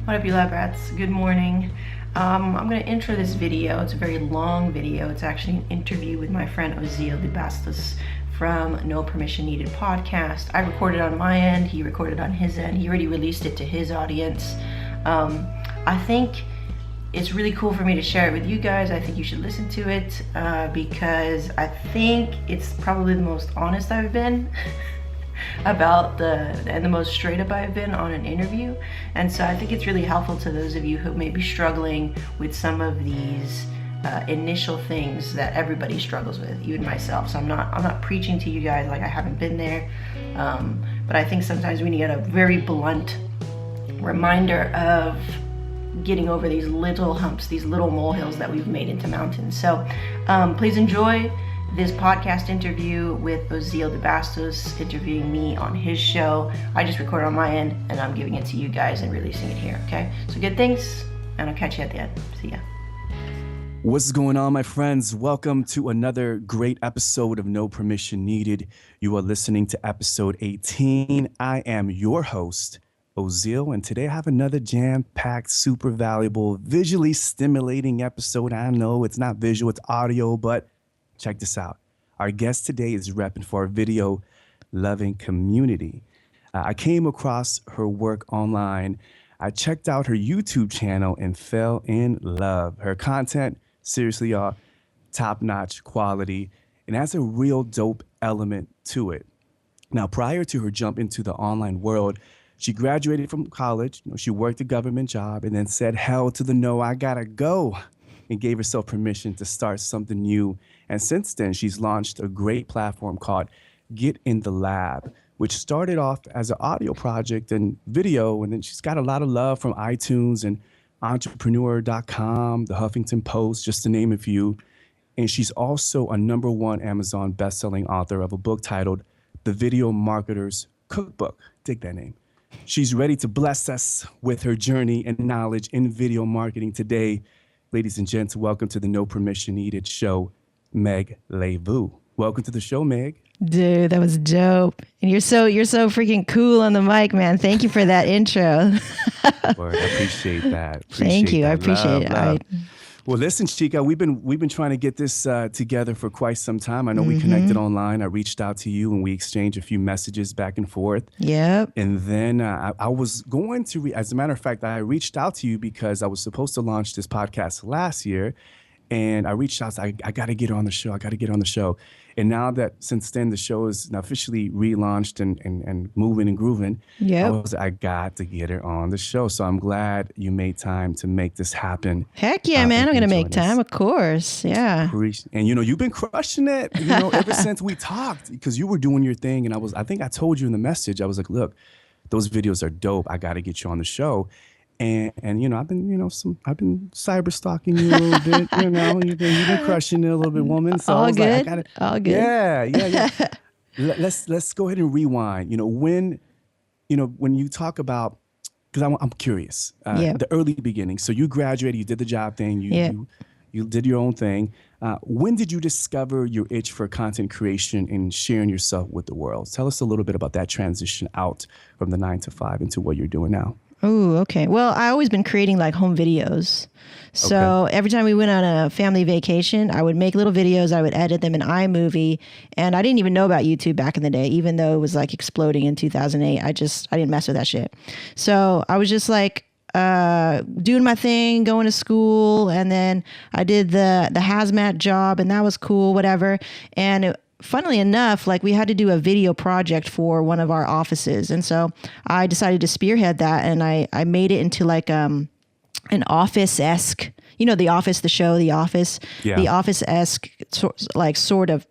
What up, you lab rats? Good morning. I'm going to intro this video. It's a very long video. It's actually an interview with my friend Ozeal Debastos from No Permission Needed podcast. I recorded on my end. He recorded on his end. He already released it to his audience. I think it's really cool for me to share it with you guys. I think you should listen to it because I think it's probably the most honest I've been about the most straight up I've been on an interview. And so I think it's really helpful to those of you who may be struggling with some of these initial things that everybody struggles with, even myself. So I'm not preaching to you guys like I haven't been there, but I think sometimes we need a very blunt reminder of getting over these little humps, these little molehills that we've made into mountains. So please enjoy this podcast interview with Ozeal Debastos interviewing me on his show. I just recorded on my end and I'm giving it to you guys and releasing it here, okay? So good things, and I'll catch you at the end. See ya. What's going on, my friends? Welcome to another great episode of No Permission Needed. You are listening to episode 18. I am your host, Ozeal, and today I have another jam-packed, super valuable, visually stimulating episode. I know it's not visual, it's audio, but check this out. Our guest today is repping for our video-loving community. I came across her work online. I checked out her YouTube channel and fell in love. Her content, seriously, y'all, top-notch quality, and has a real dope element to it. Now, prior to her jump into the online world, she graduated from college. She worked a government job and then said, hell to the no, I gotta go, and gave herself permission to start something new. And since then, she's launched a great platform called Get in the Lab, which started off as an audio project and video. And then she's got a lot of love from iTunes and entrepreneur.com, the Huffington Post, just to name a few. And she's also a #1 Amazon bestselling author of a book titled The Video Marketer's Cookbook. Dig that name. She's ready to bless us with her journey and knowledge in video marketing today. Ladies and gents, welcome to the No Permission Needed show, Meg Levu. Welcome to the show, Meg. Dude, that was dope. And you're so freaking cool on the mic, man. Thank you for that intro. Word, I appreciate that. Thank you. I appreciate it. Love. Well, listen, Chica, we've been trying to get this together for quite some time. I know we connected online. I reached out to you and we exchanged a few messages back and forth. Yep. And then I was going to, as a matter of fact, I reached out to you because I was supposed to launch this podcast last year. And I reached out, I got to get her on the show. I got to get her on the show. And now that since then the show is now officially relaunched and moving and grooving, I got to get her on the show. So I'm glad you made time to make this happen. Heck yeah, man. I'm going to make time, of course. Yeah. And, you've been crushing it, ever since we talked, because you were doing your thing. And I think I told you in the message, I was like, look, those videos are dope. I got to get you on the show. And I've been cyber stalking you a little bit. You've been crushing it a little bit, woman. So all good. All good. Yeah. Let's go ahead and rewind. When you talk about, because I'm curious. The early beginning. So you graduated, you did the job thing, you did your own thing. When did you discover your itch for content creation and sharing yourself with the world? Tell us a little bit about that transition out from the 9 to 5 into what you're doing now. Oh, okay. Well, I always been creating like home videos. So every time we went on a family vacation, I would make little videos. I would edit them in iMovie. And I didn't even know about YouTube back in the day, even though it was like exploding in 2008. I didn't mess with that shit. So I was just like doing my thing, going to school. And then I did the hazmat job, and that was cool, whatever. And funnily enough, like we had to do a video project for one of our offices. And so I decided to spearhead that, and I made it into like an Office-esque, The Office, the show, The Office, the Office-esque sort of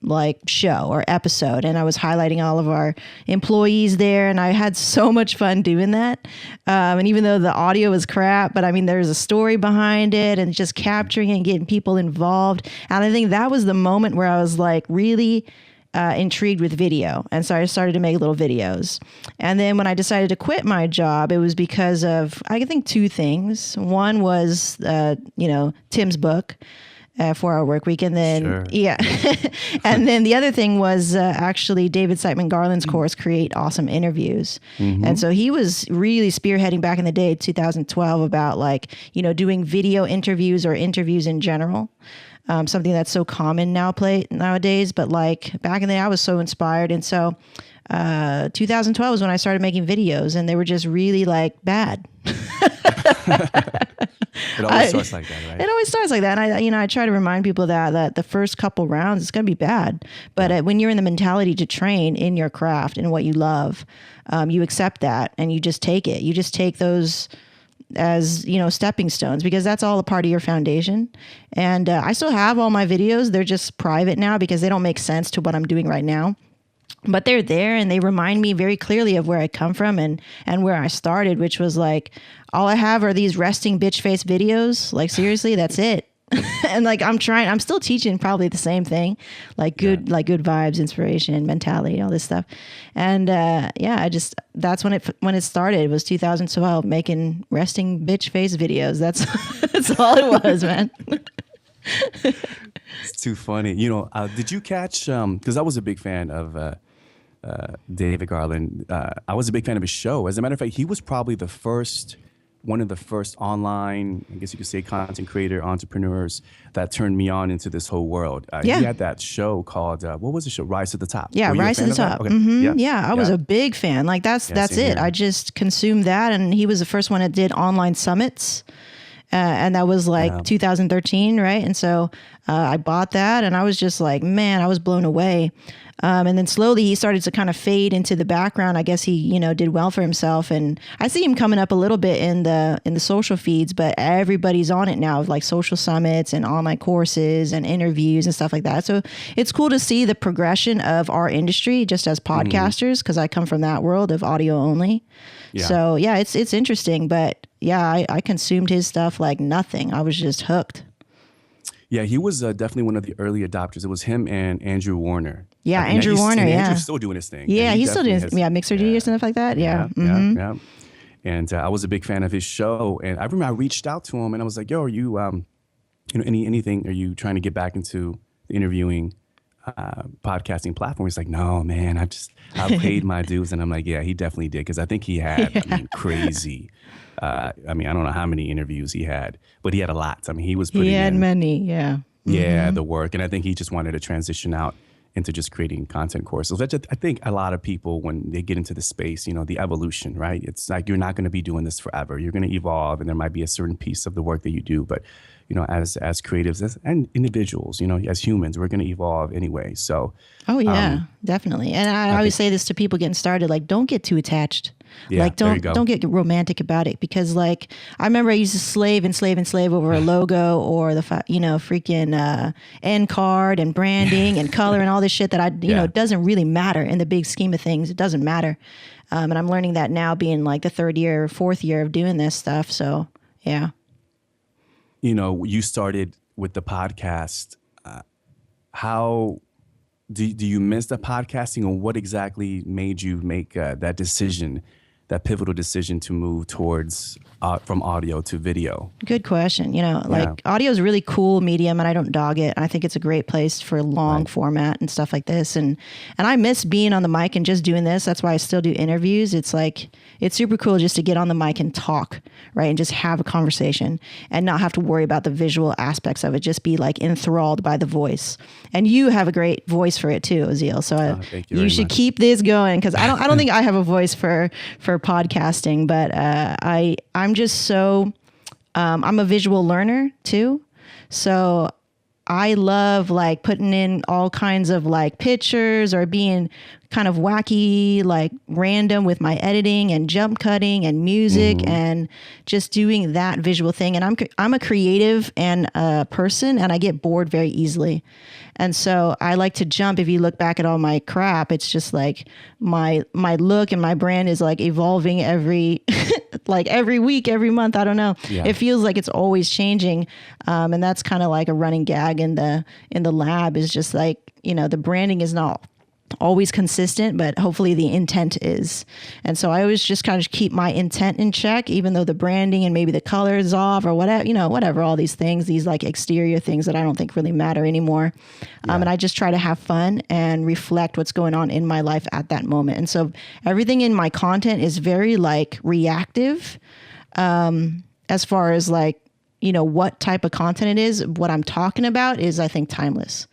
like show or episode. And I was highlighting all of our employees there, and I had so much fun doing that. And even though the audio was crap, but I mean, there's a story behind it and just capturing and getting people involved. And I think that was the moment where I was like really intrigued with video. And so I started to make little videos. And then when I decided to quit my job, it was because of, I think, two things. One was, Tim's book. 4-hour work week. And then, Sure. yeah. And then the other thing was actually David Siteman Garland's course, Create Awesome Interviews. And so he was really spearheading back in the day, 2012, about like, doing video interviews or interviews in general. Something that's so common nowadays. But like back in the day, I was so inspired. And so 2012 was when I started making videos, and they were just really like bad. It always starts like that, right? It always starts like that. And I try to remind people that the first couple rounds, it's going to be bad. But when you're in the mentality to train in your craft and what you love, you accept that and you just take it. You just take those as, stepping stones, because that's all a part of your foundation. And I still have all my videos. They're just private now because they don't make sense to what I'm doing right now. But they're there, and they remind me very clearly of where I come from and where I started, which was like, all I have are these resting bitch face videos. Like, seriously, that's it. And like, I'm still teaching probably the same thing, like good vibes, inspiration, mentality, all this stuff. And that's when it started. It was 2012, making resting bitch face videos. That's all it was, man. It's too funny. Did you catch, because I was a big fan of David Garland. I was a big fan of his show. As a matter of fact, he was probably one of the first online, I guess you could say, content creator entrepreneurs that turned me on into this whole world. He had that show called, what was the show? Rise to the Top. Yeah, Rise to the Top. Okay. Mm-hmm. Yeah, I was a big fan. Like that's it. Here. I just consumed that, and he was the first one that did online summits. And that was like 2013, right? And so I bought that, and I was just like, man, I was blown away. And then slowly he started to kind of fade into the background. I guess he, did well for himself. And I see him coming up a little bit in the social feeds, but everybody's on it now, like social summits and online courses and interviews and stuff like that. So it's cool to see the progression of our industry just as podcasters, because I come from that world of audio only. Yeah. So yeah, it's interesting, but yeah, I consumed his stuff like nothing. I was just hooked. Yeah, he was definitely one of the early adopters. It was him and Andrew Warner. Yeah, Andrew Warner, yeah. Andrew's still doing his thing. Yeah, he's still doing his, Mixergy or stuff like that. Yeah. Yeah. And I was a big fan of his show. And I remember I reached out to him and I was like, yo, are you, anything, are you trying to get back into the interviewing podcasting platform? He's like, no, man, I paid my dues. And I'm like, yeah, he definitely did. Because I think he had, crazy. I don't know how many interviews he had, but he had a lot. I mean, he was putting He had in, many, yeah. Yeah, the work. And I think he just wanted to transition out into just creating content courses. I think a lot of people, when they get into the space, the evolution, right? It's like you're not going to be doing this forever. You're going to evolve, and there might be a certain piece of the work that you do. But, as creatives and individuals, as humans, we're going to evolve anyway. So, oh yeah, definitely. And I always say this to people getting started: like, don't get too attached. Yeah, like don't get romantic about it, because like I remember I used to slave over a logo or the freaking end card and branding and color and all this shit that it doesn't really matter in the big scheme of things. It doesn't matter. And I'm learning that now, being like the 3rd year or 4th year of doing this stuff. So yeah. You started with the podcast. How do you miss the podcasting, or what exactly made you make that decision, that pivotal decision to move towards from audio to video? Good question. Audio is a really cool medium, and I don't dog it. I think it's a great place for long format and stuff like this. And I miss being on the mic and just doing this. That's why I still do interviews. It's like, it's super cool just to get on the mic and talk, right? And just have a conversation and not have to worry about the visual aspects of it. Just be like enthralled by the voice. And you have a great voice for it too, Ozeal. So you should keep this going, because I don't think I have a voice for podcasting, but I'm just so I'm a visual learner too, so I love like putting in all kinds of like pictures or being kind of wacky, like random with my editing and jump cutting and music and just doing that visual thing. And I'm a creative and a person, and I get bored very easily. And so I like to jump. If you look back at all my crap, it's just like my look and my brand is like evolving every like every week, every month. I don't know. Yeah. It feels like it's always changing. And that's kind of like a running gag in the lab, is just like, the branding is not always consistent, but hopefully the intent is. And so I always just kind of keep my intent in check, even though the branding and maybe the color is off or whatever, whatever, all these things, these like exterior things that I don't think really matter anymore. And I just try to have fun and reflect what's going on in my life at that moment. And so everything in my content is very like reactive, as far as like, what type of content it is. What I'm talking about is, I think, timeless.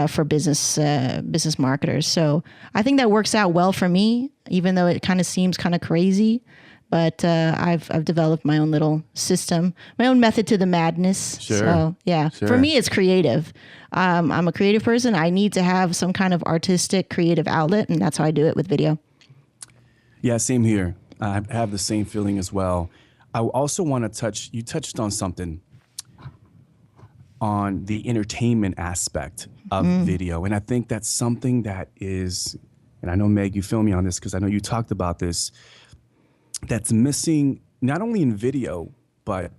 For business marketers. So I think that works out well for me, even though it kind of seems kind of crazy. But I've developed my own little system, my own method to the madness. Sure. So yeah, Sure. For me, it's creative. I'm a creative person. I need to have some kind of artistic, creative outlet, and that's how I do it with video. Yeah, same here. I have the same feeling as well. I also want to you touched on something on the entertainment aspect of video. And I think that's something that is, and I know, Meg, you feel me on this because I know you talked about this, that's missing not only in video, but,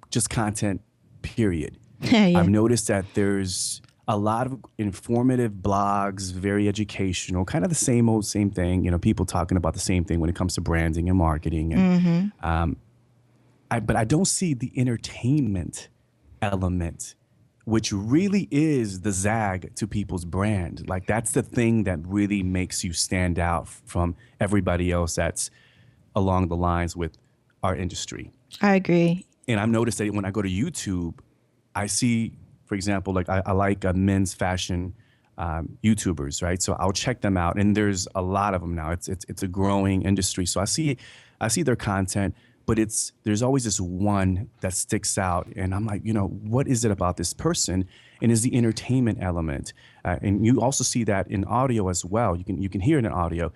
just content, period. Yeah. I've noticed that there's a lot of informative blogs, very educational, kind of the same thing, people talking about the same thing when it comes to branding and marketing. And, but I don't see the entertainment element, which really is the zag to people's brand. Like, that's the thing that really makes you stand out from everybody else that's along the lines with our industry. I agree. And I've noticed that when I go to YouTube, I see, for example, like I like men's fashion YouTubers, right? So I'll check them out, and there's a lot of them now. It's a growing industry. So I see their content, but there's always this one that sticks out, and I'm like, what is it about this person? And is the entertainment element, and you also see that in audio as well. You can hear it in audio.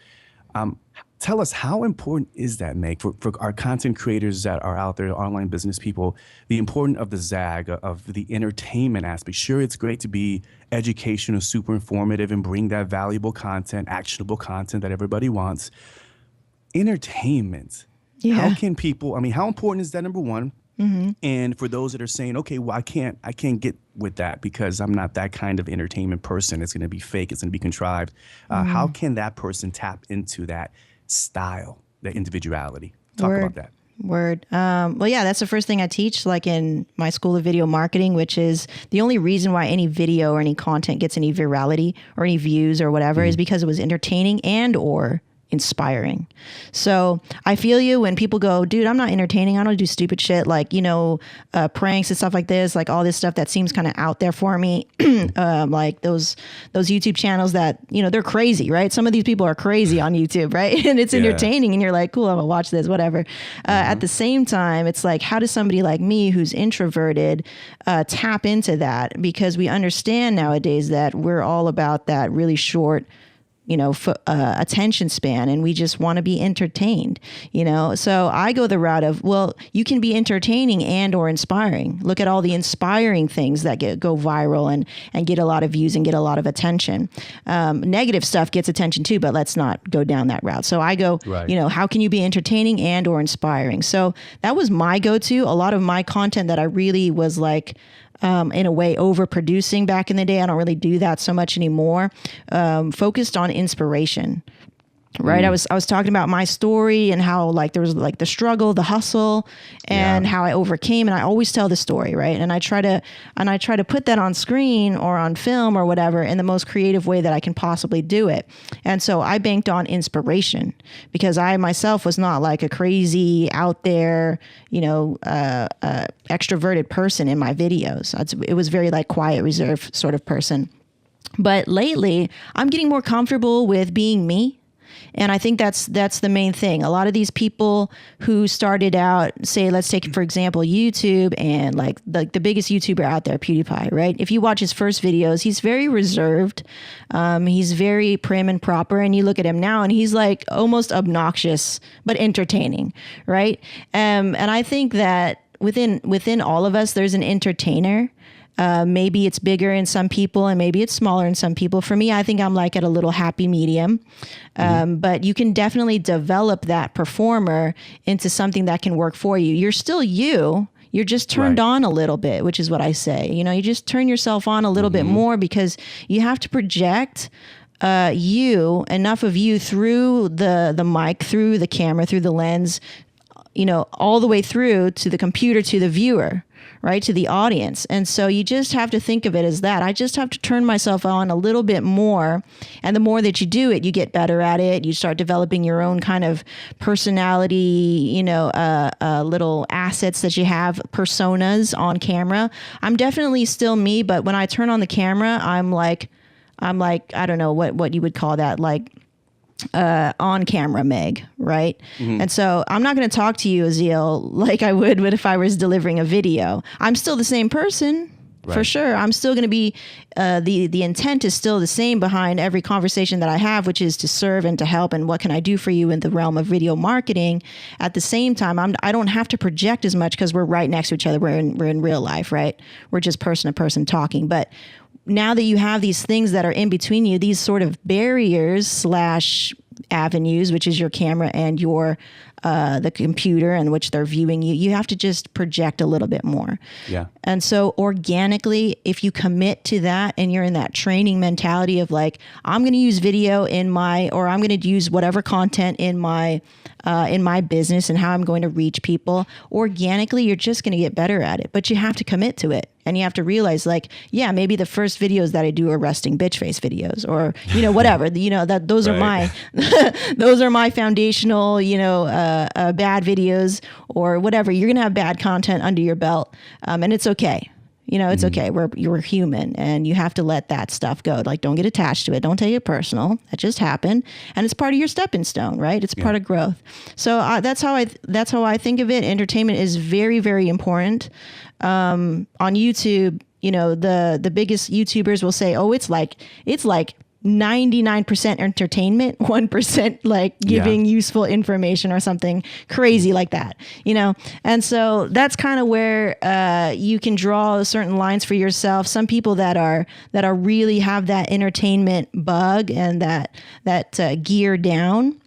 Tell us, how important is that, Meg, for our content creators that are out there, online business people, the importance of the zag, of the entertainment aspect? Sure, it's great to be educational, super informative, and bring that valuable content, actionable content that everybody wants. Entertainment. Yeah. How can people, how important is that, number one? And for those that are saying, okay, well, I can't get with that because I'm not that kind of entertainment person. It's going to be fake. It's going to be contrived. How can that person tap into that style, that individuality? Talk about that. Word. Well, yeah, that's the first thing I teach, like in my school of video marketing, which is the only reason why any video or any content gets any virality or any views or whatever is because it was entertaining and or inspiring. So I feel you when people go, dude, I'm not entertaining. I don't do stupid shit like, pranks and stuff like this, like all this stuff that seems kind of out there for me. Like those YouTube channels that, they're crazy, right? Some of these people are crazy on YouTube, right? And it's entertaining and you're like, cool, I'm gonna watch this, whatever. At the same time, it's like, how does somebody like me who's introverted tap into that? Because we understand nowadays that we're all about that really short attention span, and we just want to be entertained, So I go the route of, well, you can be entertaining and or inspiring. Look at all the inspiring things that go viral and get a lot of views and get a lot of attention. Negative stuff gets attention too, but let's not go down that route. So I go, how can you be entertaining and or inspiring? So that was my go-to. A lot of my content that I really was like, in a way, overproducing back in the day. I don't really do that so much anymore. Focused on inspiration. Right. I was talking about my story and how like there was like the struggle, the hustle, and how I overcame. And I always tell the story. Right. And I try to put that on screen or on film or whatever in the most creative way that I can possibly do it. And so I banked on inspiration because I myself was not like a crazy out there, extroverted person in my videos. It was very like quiet, reserved sort of person. But lately I'm getting more comfortable with being me. And I think that's the main thing. A lot of these people who started out, say, let's take, for example, YouTube, and like the biggest YouTuber out there, PewDiePie, right? If you watch his first videos, he's very reserved. He's very prim and proper. And you look at him now and he's like almost obnoxious, but entertaining, right? And I think that within all of us, there's an entertainer. Maybe it's bigger in some people and maybe it's smaller in some people. For me, I think I'm like at a little happy medium. But you can definitely develop that performer into something that can work for you. You're still you. You're just turned on a little bit, which is what I say. You just turn yourself on a little bit more because you have to project enough of you through the mic, through the camera, through the lens, all the way through to the computer, to the viewer, right, to the audience. And so you just have to think of it as that. I just have to turn myself on a little bit more. And the more that you do it, you get better at it. You start developing your own kind of personality, little assets that you have, personas on camera. I'm definitely still me, but when I turn on the camera, I'm like, I don't know what you would call that, like on camera Meg, right? Mm-hmm. And so I'm not going to talk to you, Ozeal, like I would if I was delivering a video. I'm still the same person. Right. For sure. I'm still going to be, the intent is still the same behind every conversation that I have, which is to serve and to help. And what can I do for you in the realm of video marketing? At the same time, I don't have to project as much because we're right next to each other. We're in real life, right? We're just person to person talking. But now that you have these things that are in between you, these sort of barriers / avenues, which is your camera and your the computer in which they're viewing you, you have to just project a little bit more. Yeah. And so organically, if you commit to that and you're in that training mentality of like, I'm going to use video or I'm going to use whatever content in my business and how I'm going to reach people, organically, you're just going to get better at it. But you have to commit to it. And you have to realize, like, yeah, maybe the first videos that I do are resting bitch face videos, or whatever. That those are my those are my foundational, bad videos or whatever. You're gonna have bad content under your belt, and it's okay. It's okay. You're human, and you have to let that stuff go. Like, don't get attached to it. Don't take it personal. That just happened, and it's part of your stepping stone, right? It's part of growth. So that's how I think of it. Entertainment is very, very important. On YouTube, the biggest YouTubers will say, "Oh, it's like 99% entertainment, 1% like giving useful information or something crazy like that, And so that's kind of where you can draw certain lines for yourself. Some people that are really have that entertainment bug and that gear down.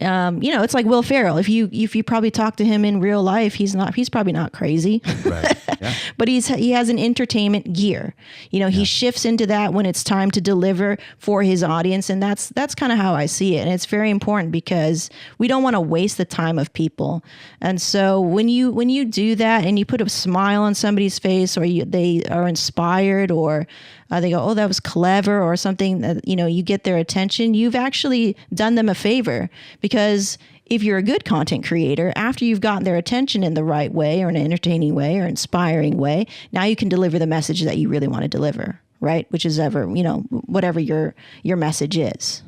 It's like Will Ferrell. If you probably talk to him in real life, he's probably not crazy, right. Yeah. But he has an entertainment gear. He shifts into that when it's time to deliver for his audience, and that's kind of how I see it. And it's very important because we don't want to waste the time of people. And so when you do that and you put a smile on somebody's face, or they are inspired, or they go, oh, that was clever, or something that, you get their attention, you've actually done them a favor. Because if you're a good content creator, after you've gotten their attention in the right way, or an entertaining way, or inspiring way, now you can deliver the message that you really want to deliver, right? Which is whatever your message is.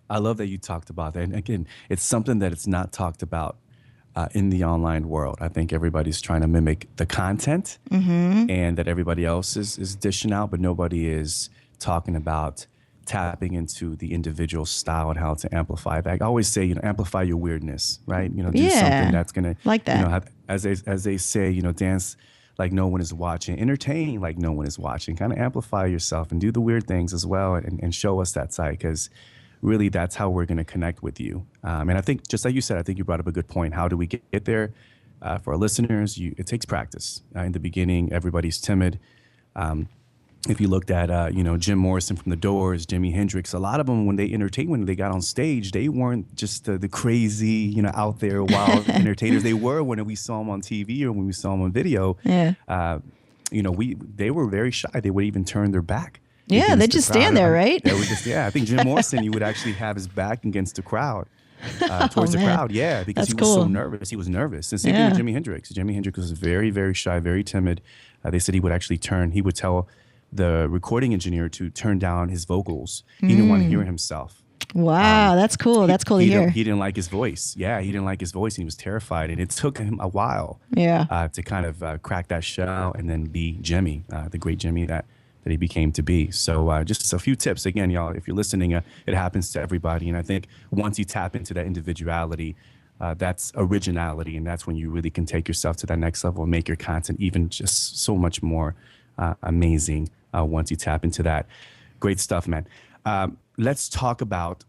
I love that you talked about that. And again, it's something that it's not talked about in the online world. I think everybody's trying to mimic the content, and that everybody else is dishing out, but nobody is talking about tapping into the individual style and how to amplify that. I always say, amplify your weirdness, right? Do something that's gonna, like that. As they say, dance like no one is watching, entertain like no one is watching. Kind of amplify yourself and do the weird things as well, and show us that side, because really that's how we're going to connect with you. And I think, just like you said, I think you brought up a good point. How do we get there? For our listeners, it takes practice. In the beginning, everybody's timid. If you looked at, Jim Morrison from The Doors, Jimi Hendrix, a lot of them, when they got on stage, they weren't just the crazy, out there wild entertainers they were when we saw them on TV or when we saw them on video. Yeah. They were very shy. They would even turn their back. Yeah, they just stand there, right? They would just, I think Jim Morrison, you would actually have his back against the crowd, towards the crowd. Yeah, because was so nervous. He was nervous. And same thing with Jimi Hendrix. Jimi Hendrix was very, very shy, very timid. They said he would tell the recording engineer to turn down his vocals. He didn't want to hear himself. Wow, that's cool. That's cool to hear. He didn't like his voice. Yeah, he didn't like his voice, and he was terrified. And it took him a while to kind of crack that shell and then be Jimmy, the great Jimmy that he became to be. So just a few tips. Again, y'all, if you're listening, it happens to everybody. And I think once you tap into that individuality, that's originality. And that's when you really can take yourself to that next level and make your content even just so much more amazing once you tap into that. Great stuff, man. Let's talk about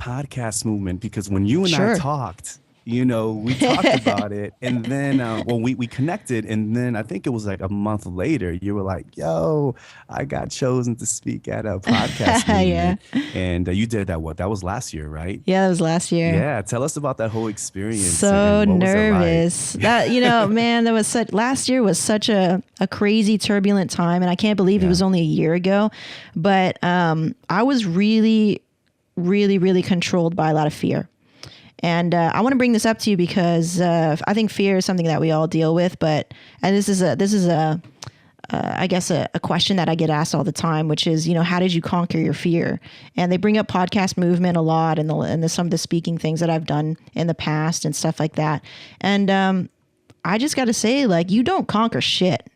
podcast movement, because when you and I talked we talked about it, and then we connected, and then I think it was like a month later, you were like, "Yo, I got chosen to speak at a podcast Yeah. movement," and you did that. That was last year, right? Yeah, that was last year. Yeah, tell us about that whole experience. So and what was it like? nervous. That, man, last year was such a crazy turbulent time, and I can't believe it was only a year ago. But I was really, really, really controlled by a lot of fear. And I want to bring this up to you because I think fear is something that we all deal with. And this is I guess a question that I get asked all the time, which is, how did you conquer your fear? And they bring up podcast movement a lot, and some of the speaking things that I've done in the past and stuff like that. And I just got to say, like, you don't conquer shit.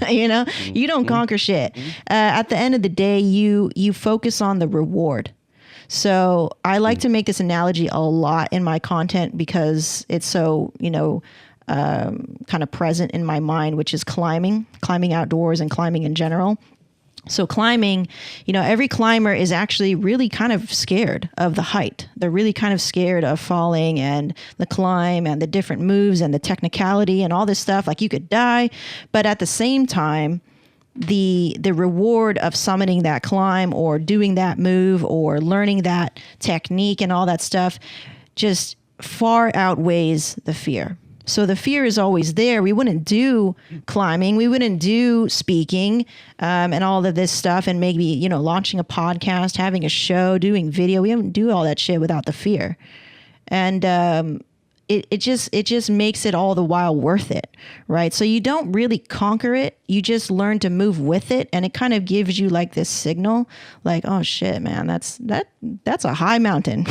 You don't conquer shit. At the end of the day, you focus on the reward. So I like to make this analogy a lot in my content because it's so, kind of present in my mind, which is climbing outdoors and climbing in general. So climbing, every climber is actually really kind of scared of the height. They're really kind of scared of falling and the climb and the different moves and the technicality and all this stuff. Like, you could die, but at the same time, the reward of summiting that climb or doing that move or learning that technique and all that stuff just far outweighs the fear. So the fear is always there. We wouldn't do climbing. We wouldn't do speaking and all of this stuff, and maybe, launching a podcast, having a show, doing video. We wouldn't do all that shit without the fear. And it just makes it all the while worth it, right? So you don't really conquer it. You just learn to move with it, and it kind of gives you like this signal, like, oh shit, man, that's a high mountain,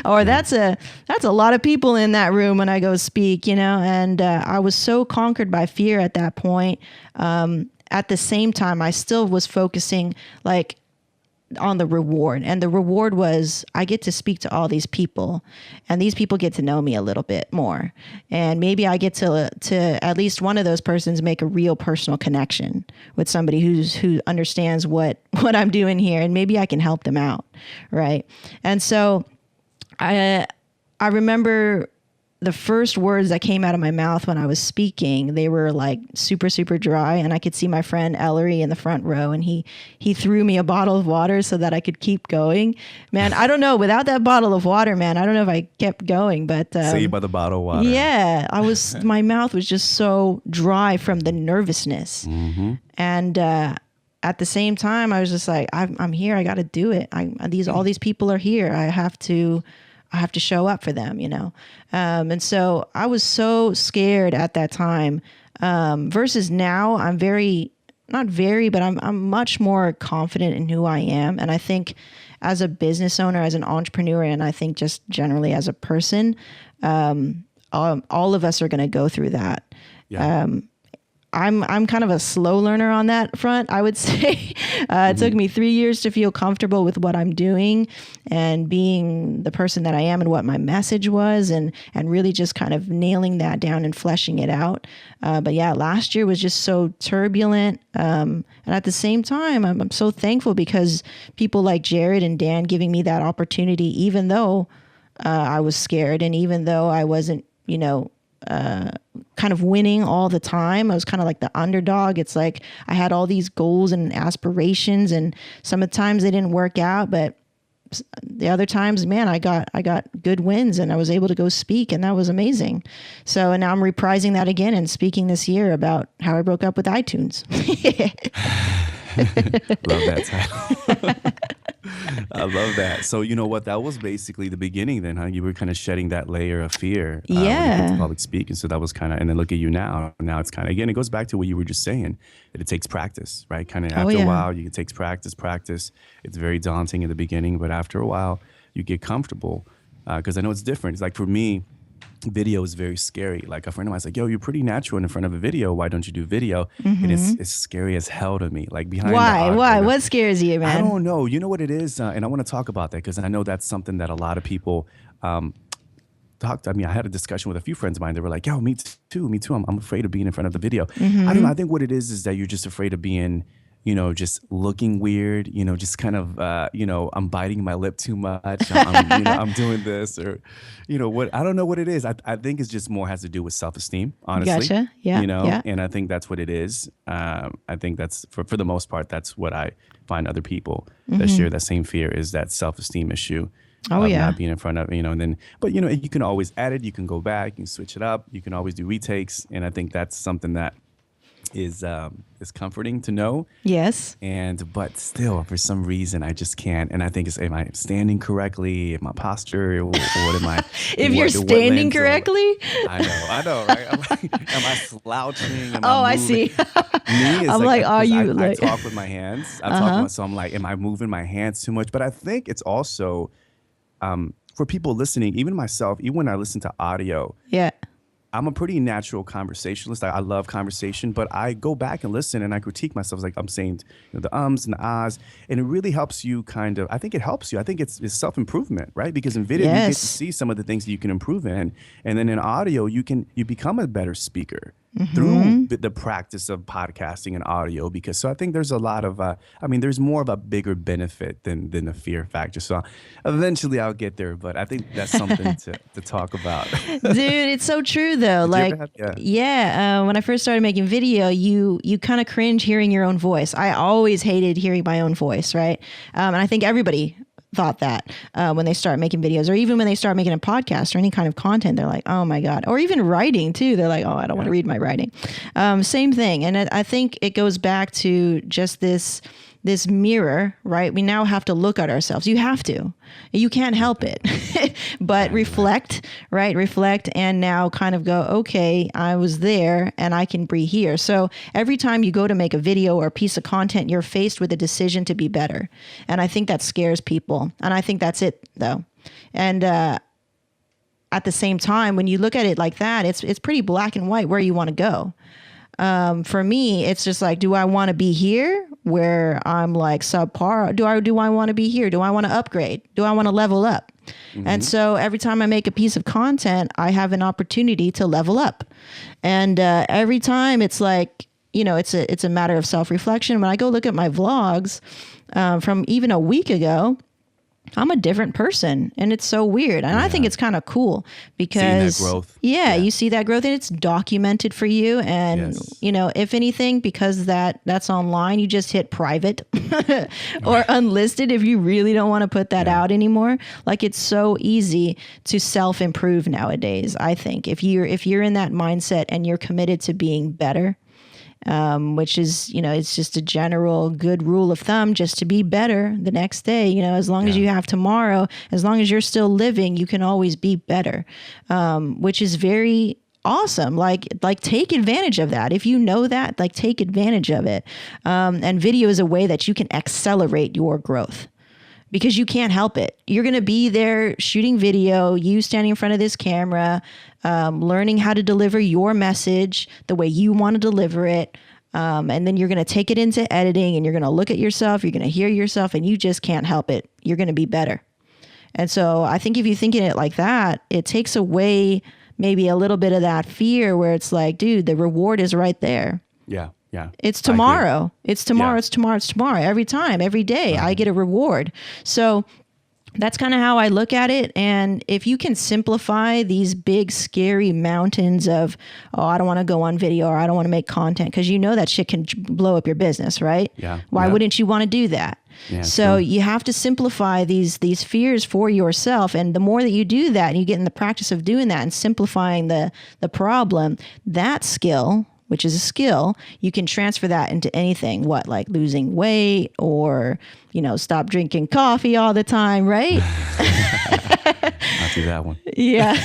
or that's a lot of people in that room when I go speak, And I was so conquered by fear at that point. At the same time, I still was focusing like on the reward, and the reward was I get to speak to all these people, and these people get to know me a little bit more, and maybe I get to at least one of those persons make a real personal connection with somebody who understands what I'm doing here, and maybe I can help them out, right? And so I remember the first words that came out of my mouth when I was speaking, they were like super, super dry. And I could see my friend Ellery in the front row, and he threw me a bottle of water so that I could keep going. Man, I don't know. Without that bottle of water, man, I don't know if I kept going, but saved by the bottle of water. Yeah, my mouth was just so dry from the nervousness. Mm-hmm. And at the same time, I was just like, I'm here. I got to do it. All these people are here. I have to show up for them, And so I was so scared at that time. Versus now, I'm I'm much more confident in who I am. And I think as a business owner, as an entrepreneur, and I think just generally as a person, all of us are going to go through that. Yeah. I'm kind of a slow learner on that front, I would say. It took me 3 years to feel comfortable with what I'm doing and being the person that I am and what my message was, and really just kind of nailing that down and fleshing it out. But yeah, last year was just so turbulent. And at the same time, I'm so thankful because people like Jared and Dan giving me that opportunity, even though I was scared and even though I wasn't, kind of winning all the time. I was kind of like the underdog. It's like I had all these goals and aspirations, and some of the times they didn't work out, but the other times, man, I got good wins and I was able to go speak, and that was amazing. So, and now I'm reprising that again and speaking this year about how I broke up with iTunes. Love that title. I love that. So you know what? That was basically the beginning then, huh? You were kind of shedding that layer of fear when you get to public speaking. So that was kind of, and then look at you now. Now it's kind of, again, it goes back to what you were just saying, that it takes practice, right? Kind of after a while, it takes practice. It's very daunting in the beginning, but after a while, you get comfortable. Because I know it's different. It's like for me, video is very scary. Like a friend of mine's like, yo, you're pretty natural in front of a video. Why don't you do video? Mm-hmm. And it's scary as hell to me. Like behind Why? What scares you, man? I don't know. You know what it is? And I want to talk about that because I know that's something that a lot of people talked. I mean, I had a discussion with a few friends of mine. They were like, yo, me too. I'm afraid of being in front of the video. Mm-hmm. I don't know. I think what it is that you're just afraid of being just looking weird, just kind of, I'm biting my lip too much. I'm doing this or, what, I don't know what it is. I think it's just more has to do with self-esteem, honestly. Gotcha. Yeah. Yeah. And I think that's what it is. I think that's for the most part, that's what I find other people that share that same fear is that self-esteem issue. Oh, yeah. Not being in front of, and then, but, you can always edit, you can go back, you can switch it up, you can always do retakes. And I think that's something that is comforting to know. Yes. But still, for some reason, I just can't. And I think it's, am I standing correctly? Am my posture? Or what am I? If you're standing correctly? I know, right? I'm like, am I slouching? I see. Me is I'm like, are you I talk with my hands. So I'm like, am I moving my hands too much? But I think it's also for people listening, even myself, even when I listen to audio. Yeah. I'm a pretty natural conversationalist. I love conversation, but I go back and listen and I critique myself. Like I'm saying, the ums and the ahs, and it really helps you I think it helps you. I think it's self-improvement, right? Because in video, you get to see some of the things that you can improve in. And then in audio, you become a better speaker through the practice of podcasting and audio. So I think there's a lot of, there's more of a bigger benefit than the fear factor. So eventually I'll get there, but I think that's something to talk about. Dude, it's so true though. When I first started making video, you kind of cringe hearing your own voice. I always hated hearing my own voice, right? And I think everybody thought that when they start making videos, or even when they start making a podcast or any kind of content, they're like, oh my God. Or even writing too. They're like, oh, I don't want to read my writing. Same thing. And I think it goes back to just this mirror, right? We now have to look at ourselves. You have to. You can't help it. But reflect, right? Reflect and now kind of go, okay, I was there and I can be here. So every time you go to make a video or a piece of content, you're faced with a decision to be better. And I think that scares people. And I think that's it though. And at the same time, when you look at it like that, it's pretty black and white where you want to go. For me, it's just like, do I want to be here where I'm like subpar? Do I want to be here? Do I want to upgrade? Do I want to level up? And so every time I make a piece of content, I have an opportunity to level up. And every time it's like, it's a matter of self-reflection. When I go look at my vlogs from even a week ago, I'm a different person, and it's so weird. And I think it's kind of cool because seeing that growth. You see that growth and it's documented for you. And, if anything, because that's online, you just hit private or unlisted if you really don't want to put that out anymore. Like it's so easy to self-improve nowadays. I think if you're in that mindset and you're committed to being better, which is, it's just a general good rule of thumb, just to be better the next day, as long as you have tomorrow, as long as you're still living, you can always be better, which is very awesome. Like take advantage of that. If you know that, like take advantage of it. And video is a way that you can accelerate your growth. Because you can't help it. You're going to be there shooting video, you standing in front of this camera, learning how to deliver your message the way you want to deliver it. And then you're going to take it into editing and you're going to look at yourself, you're going to hear yourself, and you just can't help it. You're going to be better. And so I think if you think in it like that, it takes away maybe a little bit of that fear where it's like, dude, the reward is right there. Yeah. Yeah. It's tomorrow. It's tomorrow. It's tomorrow. It's tomorrow. Every time, every day, I get a reward. So that's kind of how I look at it. And if you can simplify these big, scary mountains of, oh, I don't want to go on video or I don't want to make content, because that shit can blow up your business, right? Yeah. Why wouldn't you want to do that? Yeah, so you have to simplify these fears for yourself. And the more that you do that and you get in the practice of doing that and simplifying the problem, that skill, which is a skill, you can transfer that into anything. What, like losing weight or, stop drinking coffee all the time, right? I'll do that one. Yeah.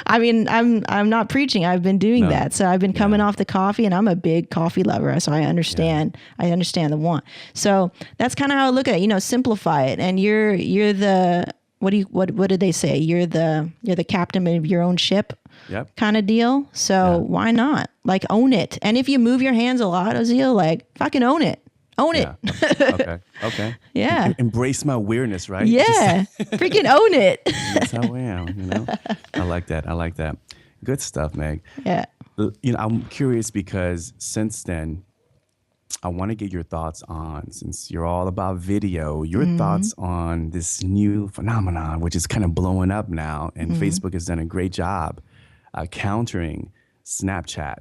I mean, I'm not preaching. I've been doing that. So I've been coming off the coffee, and I'm a big coffee lover. So I understand. I understand the want. So that's kind of how I look at it. Simplify it. And you're the, what did they say? You're the captain of your own ship. Yep. Kind of deal. So why not? Like, own it. And if you move your hands a lot, Ozeal, like, fucking own it. Own it. Okay. Yeah. Embrace my weirdness, right? Yeah. Freaking own it. That's how I am, I like that. Good stuff, Meg. Yeah. I'm curious because since then, I want to get your thoughts on, since you're all about video, your thoughts on this new phenomenon, which is kind of blowing up now. And Facebook has done a great job countering Snapchat.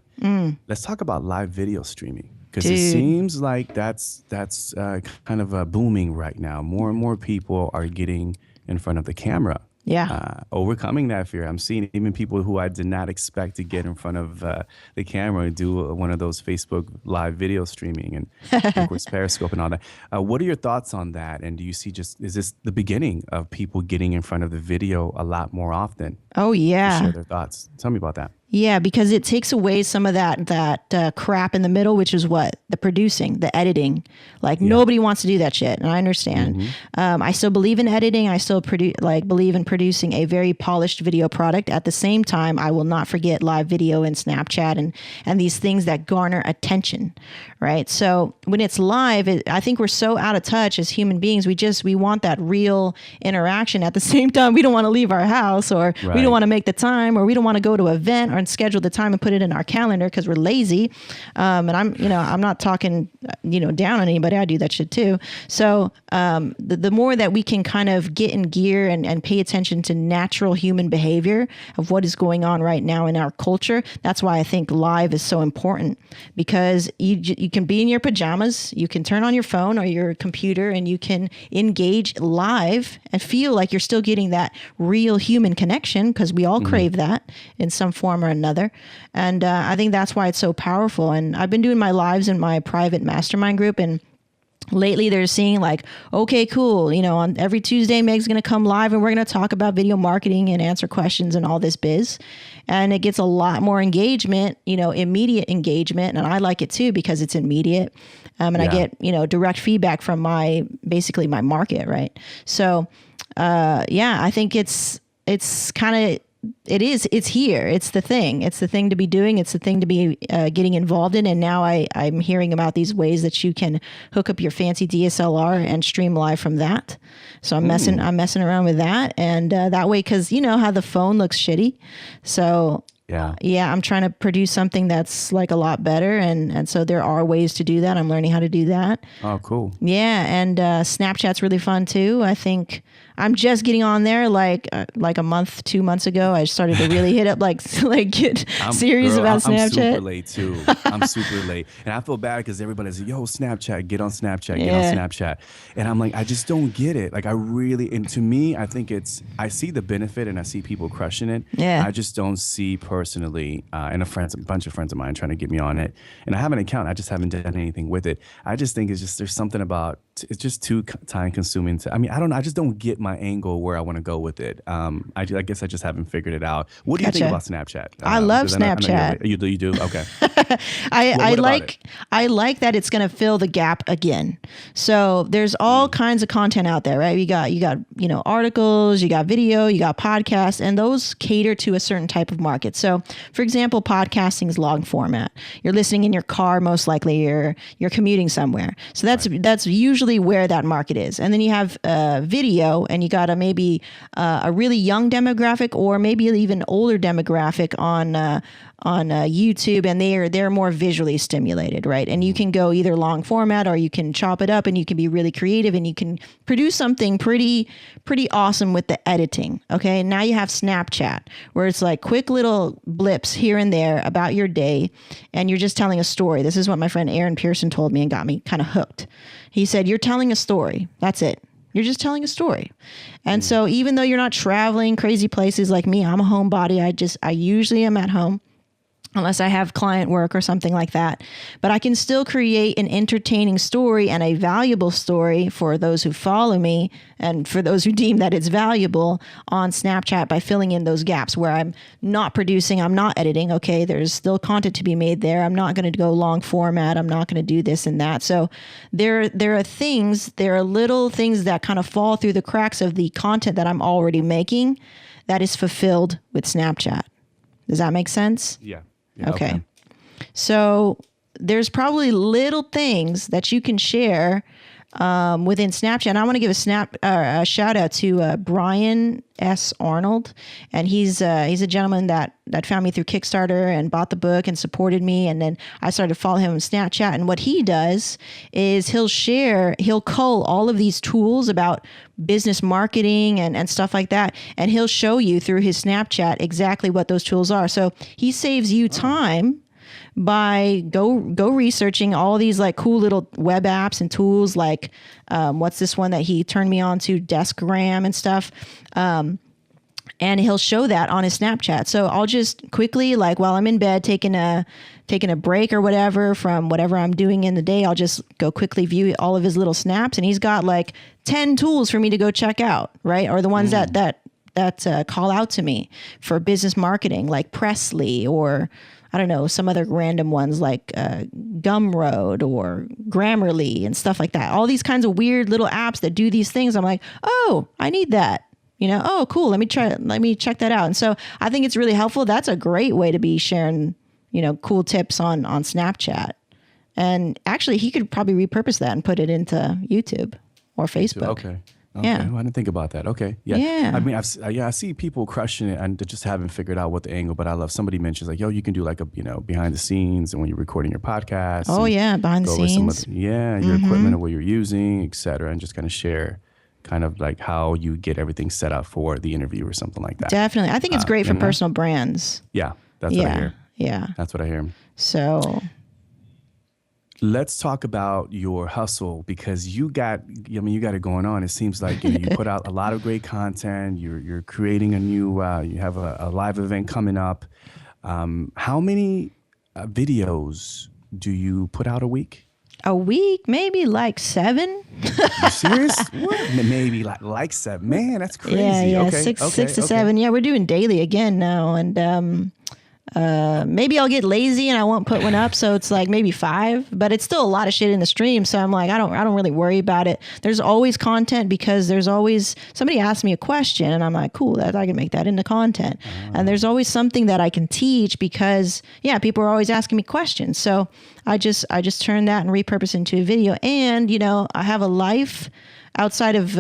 Let's talk about live video streaming, because it seems like that's kind of booming right now. More and more people are getting in front of the camera. Yeah. Overcoming that fear. I'm seeing even people who I did not expect to get in front of the camera and do one of those Facebook live video streaming and of course Periscope and all that. What are your thoughts on that? And do you see is this the beginning of people getting in front of the video a lot more often? Oh, yeah. To share their thoughts. Tell me about that. Yeah, because it takes away some of that crap in the middle, which is what? The producing, the editing. Like nobody wants to do that shit, and I understand. I still believe in editing. I still believe in producing a very polished video product. At the same time, I will not forget live video and Snapchat and these things that garner attention, right? So when it's live, I think we're so out of touch as human beings. We want that real interaction. At the same time, we don't want to leave our house, or we don't want to make the time, or we don't want to go to an event or schedule the time and put it in our calendar because we're lazy. And I'm not talking, down on anybody. I do that shit too. So the more that we can kind of get in gear and pay attention to natural human behavior of what is going on right now in our culture, that's why I think live is so important, because you can be in your pajamas, you can turn on your phone or your computer, and you can engage live and feel like you're still getting that real human connection, because we all crave that in some form or another. And I think that's why it's so powerful. And I've been doing my lives in my private mastermind group, and lately they're seeing like, okay, cool. On every Tuesday, Meg's going to come live and we're going to talk about video marketing and answer questions and all this biz. And it gets a lot more engagement, immediate engagement. And I like it too, because it's immediate. And I get, direct feedback from my market. Right. So, I think it's here. It's the thing to be doing. It's the thing to be getting involved in. And now I'm hearing about these ways that you can hook up your fancy DSLR and stream live from that. So I'm messing around with that. And that way, because you know how the phone looks shitty. So I'm trying to produce something that's like a lot better. And so there are ways to do that. I'm learning how to do that. Oh, cool. Yeah. And Snapchat's really fun too. I think I'm just getting on there like a month, 2 months ago. I started to really hit up get serious about Snapchat. I'm super late too. I'm super late. And I feel bad because everybody's like, yo, Snapchat, get on Snapchat, get on Snapchat. And I'm like, I just don't get it. Like and to me, I think I see the benefit and I see people crushing it. Yeah. I just don't see personally, and a bunch of friends of mine trying to get me on it. And I have an account. I just haven't done anything with it. I just think there's something about, it's just too time consuming. I don't know. I just don't get my angle where I want to go with it. I guess I just haven't figured it out. What do you think about Snapchat? I love Snapchat. You do? Okay. I like that it's going to fill the gap again. So there's all kinds of content out there, right? You got articles, you got video, you got podcasts, and those cater to a certain type of market. So for example, podcasting is long format. You're listening in your car, most likely you're commuting somewhere. So that's usually where that market is. And then you have video, and you got maybe a really young demographic, or maybe even older demographic on YouTube, and they're more visually stimulated, right? And you can go either long format, or you can chop it up, and you can be really creative, and you can produce something pretty awesome with the editing. Okay, and now you have Snapchat, where it's like quick little blips here and there about your day, and you're just telling a story. This is what my friend Aaron Pearson told me and got me kind of hooked. He said, "You're telling a story. That's it. You're just telling a story." And so even though you're not traveling crazy places like me, I'm a homebody. I usually am at home, unless I have client work or something like that. But I can still create an entertaining story and a valuable story for those who follow me, and for those who deem that it's valuable, on Snapchat, by filling in those gaps where I'm not producing, I'm not editing. Okay, there's still content to be made there. I'm not going to go long format. I'm not going to do this and that. So there are little things that kind of fall through the cracks of the content that I'm already making that is fulfilled with Snapchat. Does that make sense? Yeah. Okay. So there's probably little things that you can share within Snapchat. And I want to give a shout out to Brian S. Arnold, and he's a gentleman that found me through Kickstarter and bought the book and supported me. And then I started to follow him on Snapchat. And what he does is he'll cull all of these tools about business marketing and stuff like that, and he'll show you through his Snapchat exactly what those tools are. So he saves you time by go researching all these like cool little web apps and tools, like what's this one that he turned me on to, Deskgram and stuff. And he'll show that on his Snapchat. So I'll just quickly, like while I'm in bed taking a break or whatever from whatever I'm doing in the day, I'll just go quickly view all of his little snaps. And he's got like 10 tools for me to go check out, right? Or the ones that call out to me for business marketing, like Pressly, or I don't know, some other random ones like Gumroad or Grammarly and stuff like that. All these kinds of weird little apps that do these things. I'm like, oh, I need that. Oh, cool. Let me check that out. And so I think it's really helpful. That's a great way to be sharing, cool tips on Snapchat. And actually, he could probably repurpose that and put it into YouTube or Facebook. Okay. Yeah. Well, I didn't think about that. Okay. Yeah. Yeah. I mean, I see people crushing it and they just haven't figured out what the angle, but I love somebody mentions like, yo, you can do like a, behind the scenes and when you're recording your podcast. Oh yeah. Behind the scenes. Your equipment and what you're using, et cetera. And just kind of share kind of like how you get everything set up for the interview or something like that. Definitely. I think it's great for personal brands. Yeah. That's what I hear. Yeah. That's what I hear. So let's talk about your hustle, because you got it going on. It seems like you put out a lot of great content. You're creating a new, you have a live event coming up. How many videos do you put out a week? A week, maybe like 7. You serious? What? Maybe like 7. Man, that's crazy. Yeah. Okay, six to 7. Yeah, we're doing daily again now, and maybe I'll get lazy and I won't put one up, so it's like maybe 5, but it's still a lot of shit in the stream. So I'm like, I don't really worry about it. There's always content, because there's always somebody asks me a question and I'm like, cool, that I can make that into content. And there's always something that I can teach, because people are always asking me questions. So I just turn that and repurpose into a video. And I have a life outside of,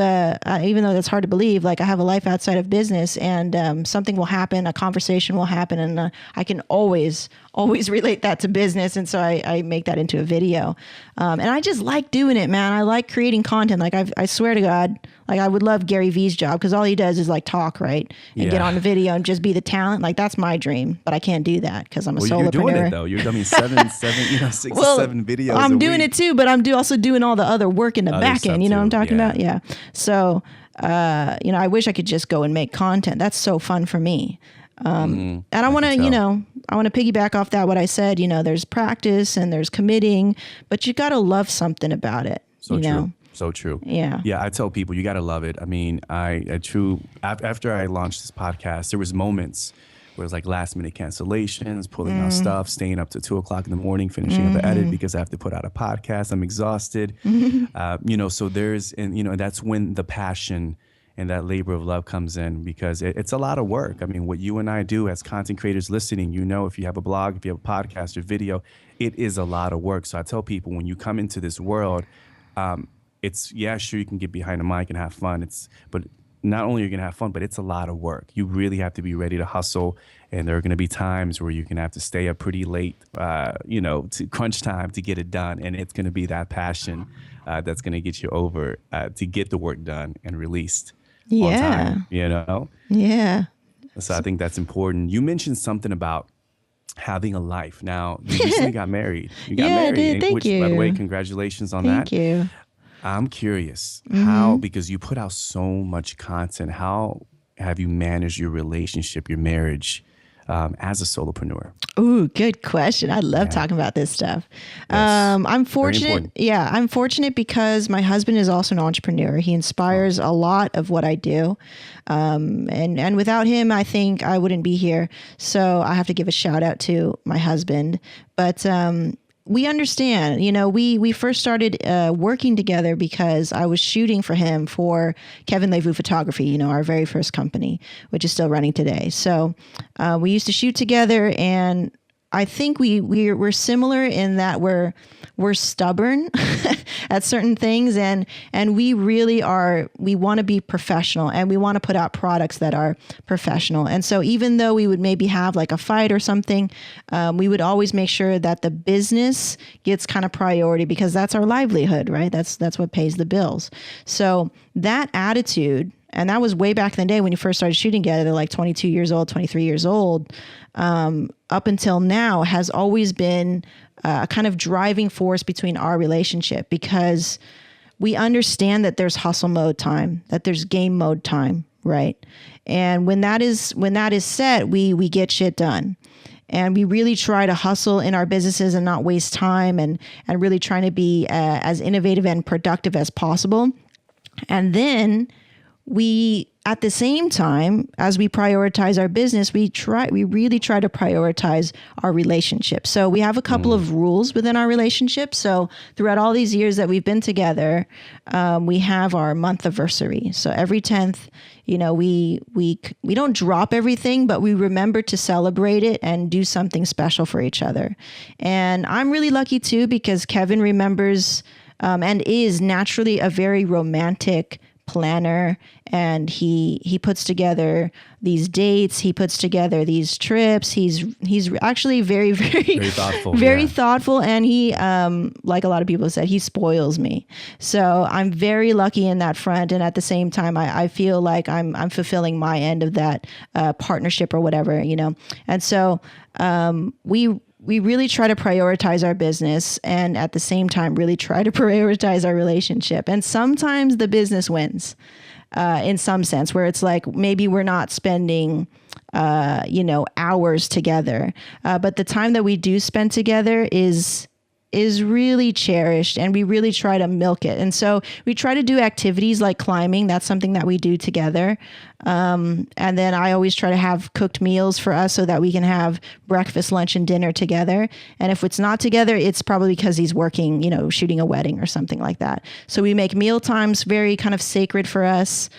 even though that's hard to believe, like I have a life outside of business, and something will happen, a conversation will happen, and I can always relate that to business. And so I make that into a video. And I just like doing it, man. I like creating content. Like I swear to God, like I would love Gary Vee's job, because all he does is like talk, right? And get on the video and just be the talent. Like that's my dream, but I can't do that because I'm a solopreneur. You're doing it though. You're doing 6 to 7 videos. I'm doing it too, but I'm also doing all the other work in the back end. You know what I'm talking about? Yeah. So, I wish I could just go and make content. That's so fun for me. And I want to, I want to piggyback off that, what I said, there's practice and there's committing, but you got to love something about it. True. So true. Yeah. Yeah. I tell people you got to love it. I mean, after I launched this podcast, there was moments where it was like last minute cancellations, pulling out stuff, staying up to 2:00 in the morning, finishing up the edit because I have to put out a podcast. I'm exhausted. So and that's when the passion and that labor of love comes in, because it's a lot of work. I mean, what you and I do as content creators listening, if you have a blog, if you have a podcast or video, it is a lot of work. So I tell people, when you come into this world, sure, you can get behind the mic and have fun. But not only are you going to have fun, but it's a lot of work. You really have to be ready to hustle. And there are going to be times where you're going to have to stay up pretty late, to crunch time to get it done. And it's going to be that passion that's going to get you over to get the work done and released on time, Yeah. So I think that's important. You mentioned something about having a life. Now, you recently got married. You got married. I did. Thank you. By the way, congratulations on that. Thank you. I'm curious how, because you put out so much content, how have you managed your relationship, your marriage, as a solopreneur? Ooh, good question. I love talking about this stuff. Yes. I'm fortunate. Yeah, I'm fortunate because my husband is also an entrepreneur. He inspires a lot of what I do. And without him, I think I wouldn't be here. So I have to give a shout out to my husband. But we understand, we first started working together because I was shooting for him for Kevin Levu Photography, our very first company, which is still running today. So we used to shoot together, and I think we're similar in that we're stubborn at certain things, and we really are. We want to be professional, and we want to put out products that are professional. And so even though we would maybe have like a fight or something, we would always make sure that the business gets kind of priority, because that's our livelihood, right? That's what pays the bills. So that attitude, and that was way back in the day when you first started shooting together, like 22 years old, 23 years old, up until now, has always been a kind of driving force between our relationship, because we understand that there's hustle mode time, that there's game mode time, right? And when that is set, we get shit done. And we really try to hustle in our businesses and not waste time, and really trying to be as innovative and productive as possible. And then we, at the same time, as we prioritize our business, we really try to prioritize our relationship. So we have a couple of rules within our relationship. So throughout all these years that we've been together, we have our month anniversary. So every 10th, we don't drop everything, but we remember to celebrate it and do something special for each other. And I'm really lucky too, because Kevin remembers and is naturally a very romantic planner, and he puts together these dates, he puts together these trips. He's actually very thoughtful, thoughtful, and he like a lot of people said, he spoils me. So I'm very lucky in that front, and at the same time I feel like I'm fulfilling my end of that partnership or whatever, And so we really try to prioritize our business, and at the same time really try to prioritize our relationship. And sometimes the business wins in some sense, where it's like maybe we're not spending hours together, but the time that we do spend together is really cherished, and we really try to milk it. And so we try to do activities like climbing. That's something that we do together. And then I always try to have cooked meals for us so that we can have breakfast, lunch, and dinner together. And if it's not together, it's probably because he's working, shooting a wedding or something like that. So we make meal times very kind of sacred for us.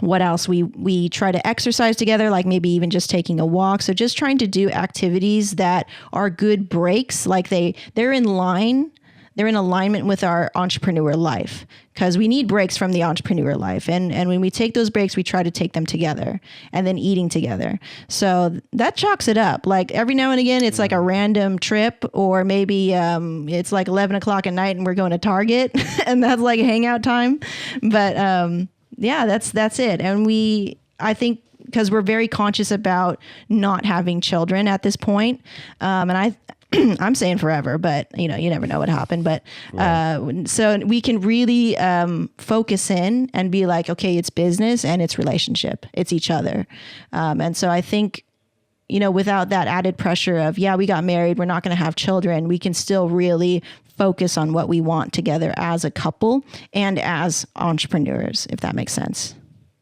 What else? We try to exercise together, like maybe even just taking a walk. So just trying to do activities that are good breaks, like they're in alignment with our entrepreneur life, because we need breaks from the entrepreneur life. And when we take those breaks, we try to take them together, and then eating together. So that chalks it up. Like every now and again, it's like a random trip, or maybe it's like 11 o'clock at night and we're going to Target and that's like hangout time. But yeah, that's it. And I think because we're very conscious about not having children at this point. And I'm saying forever, but you never know what happened. But so we can really focus in and be like, okay, it's business and it's relationship, it's each other. And so I think, without that added pressure of, we got married, we're not going to have children, we can still really focus on what we want together as a couple and as entrepreneurs, if that makes sense.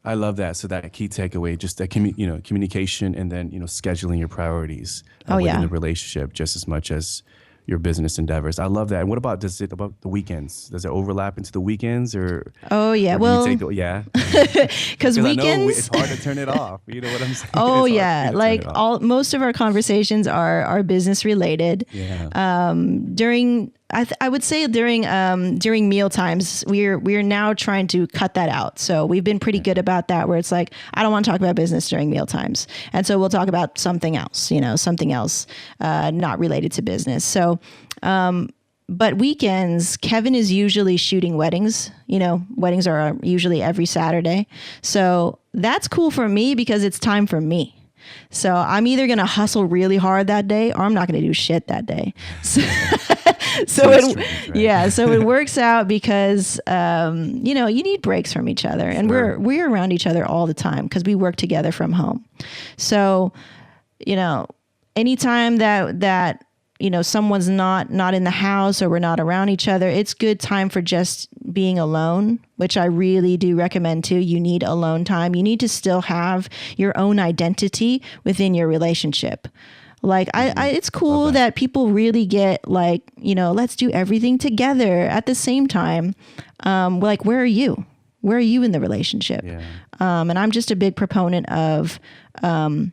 I love that. So that key takeaway, just that communication, and then scheduling your priorities within the relationship just as much as your business endeavors. I love that. And what about the weekends? Does it overlap into the weekends, or? Oh yeah, because weekends, I know it's hard to turn it off. You know what I'm saying? Oh yeah, like most of our conversations are business related. Yeah. I would say during meal times, we're now trying to cut that out. So we've been pretty good about that, where it's like, I don't want to talk about business during meal times. And so we'll talk about something else, not related to business. So, but weekends, Kevin is usually shooting weddings. Weddings are usually every Saturday. So that's cool for me because it's time for me. So I'm either going to hustle really hard that day, or I'm not going to do shit that day. So it works out because, you need breaks from each other, and we're around each other all the time because we work together from home. So, anytime that someone's not in the house, or we're not around each other, it's good time for just being alone, which I really do recommend too. You need alone time. You need to still have your own identity within your relationship. Like it's cool that people really get like, let's do everything together at the same time. Like, where are you? Where are you in the relationship? Yeah. And I'm just a big proponent of, I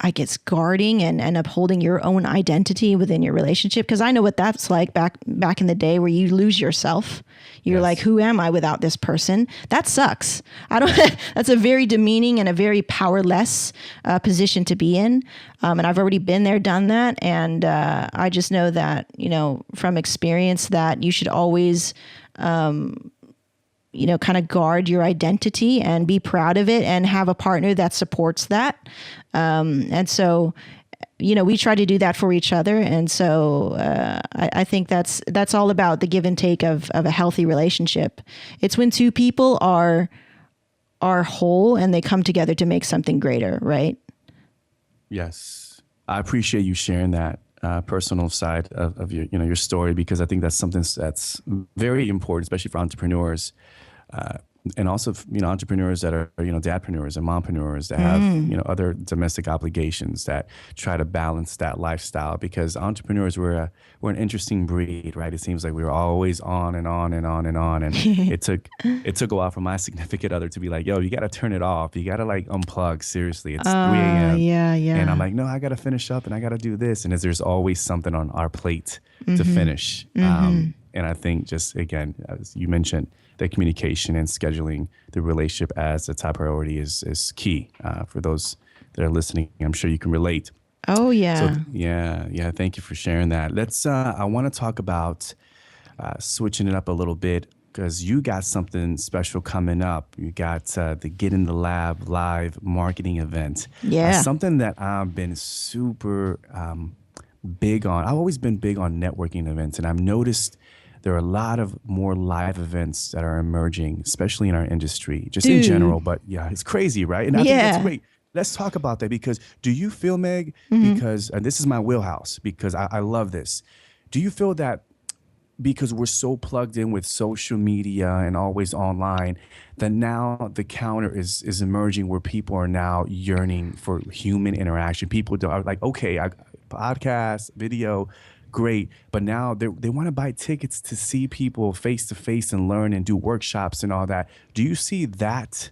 I guess, guarding and upholding your own identity within your relationship. Because I know what that's like back in the day, where you lose yourself. You're like, who am I without this person? That sucks. I don't. That's a very demeaning and a very powerless position to be in. And I've already been there, done that. And I just know that, from experience, that you should always, kind of guard your identity and be proud of it and have a partner that supports that. And so, we try to do that for each other. And so I think that's all about the give and take of a healthy relationship. It's when two people are whole and they come together to make something greater, right? Yes. I appreciate you sharing that personal side of your, your story, because I think that's something that's very important, especially for entrepreneurs. And also, entrepreneurs that are, dadpreneurs and mompreneurs that have, other domestic obligations that try to balance that lifestyle, because entrepreneurs, we're an interesting breed, right? It seems like we were always on and on and on and on. And it took a while for my significant other to be like, yo, you got to turn it off. You got to unplug. Seriously. It's 3 a.m. Yeah. And I'm like, no, I got to finish up and I got to do this. And there's always something on our plate to finish. And I think just, again, as you mentioned, that communication and scheduling the relationship as a top priority is key for those that are listening. I'm sure you can relate. Oh, yeah. So, yeah. Thank you for sharing that. I want to talk about switching it up a little bit, because you got something special coming up. You got the Get in the Lab live marketing event. Yeah. Something that I've been super big on. I've always been big on networking events, and I've noticed there are a lot of more live events that are emerging, especially in our industry, just in general. But yeah, it's crazy, right? And I think that's great. Let's talk about that, because do you feel, Meg, because, and this is my wheelhouse, because I love this. Do you feel that because we're so plugged in with social media and always online, that now the counter is emerging, where people are now yearning for human interaction? People are like, okay, podcast, video, great, but now they want to buy tickets to see people face to face and learn and do workshops and all that. Do you see that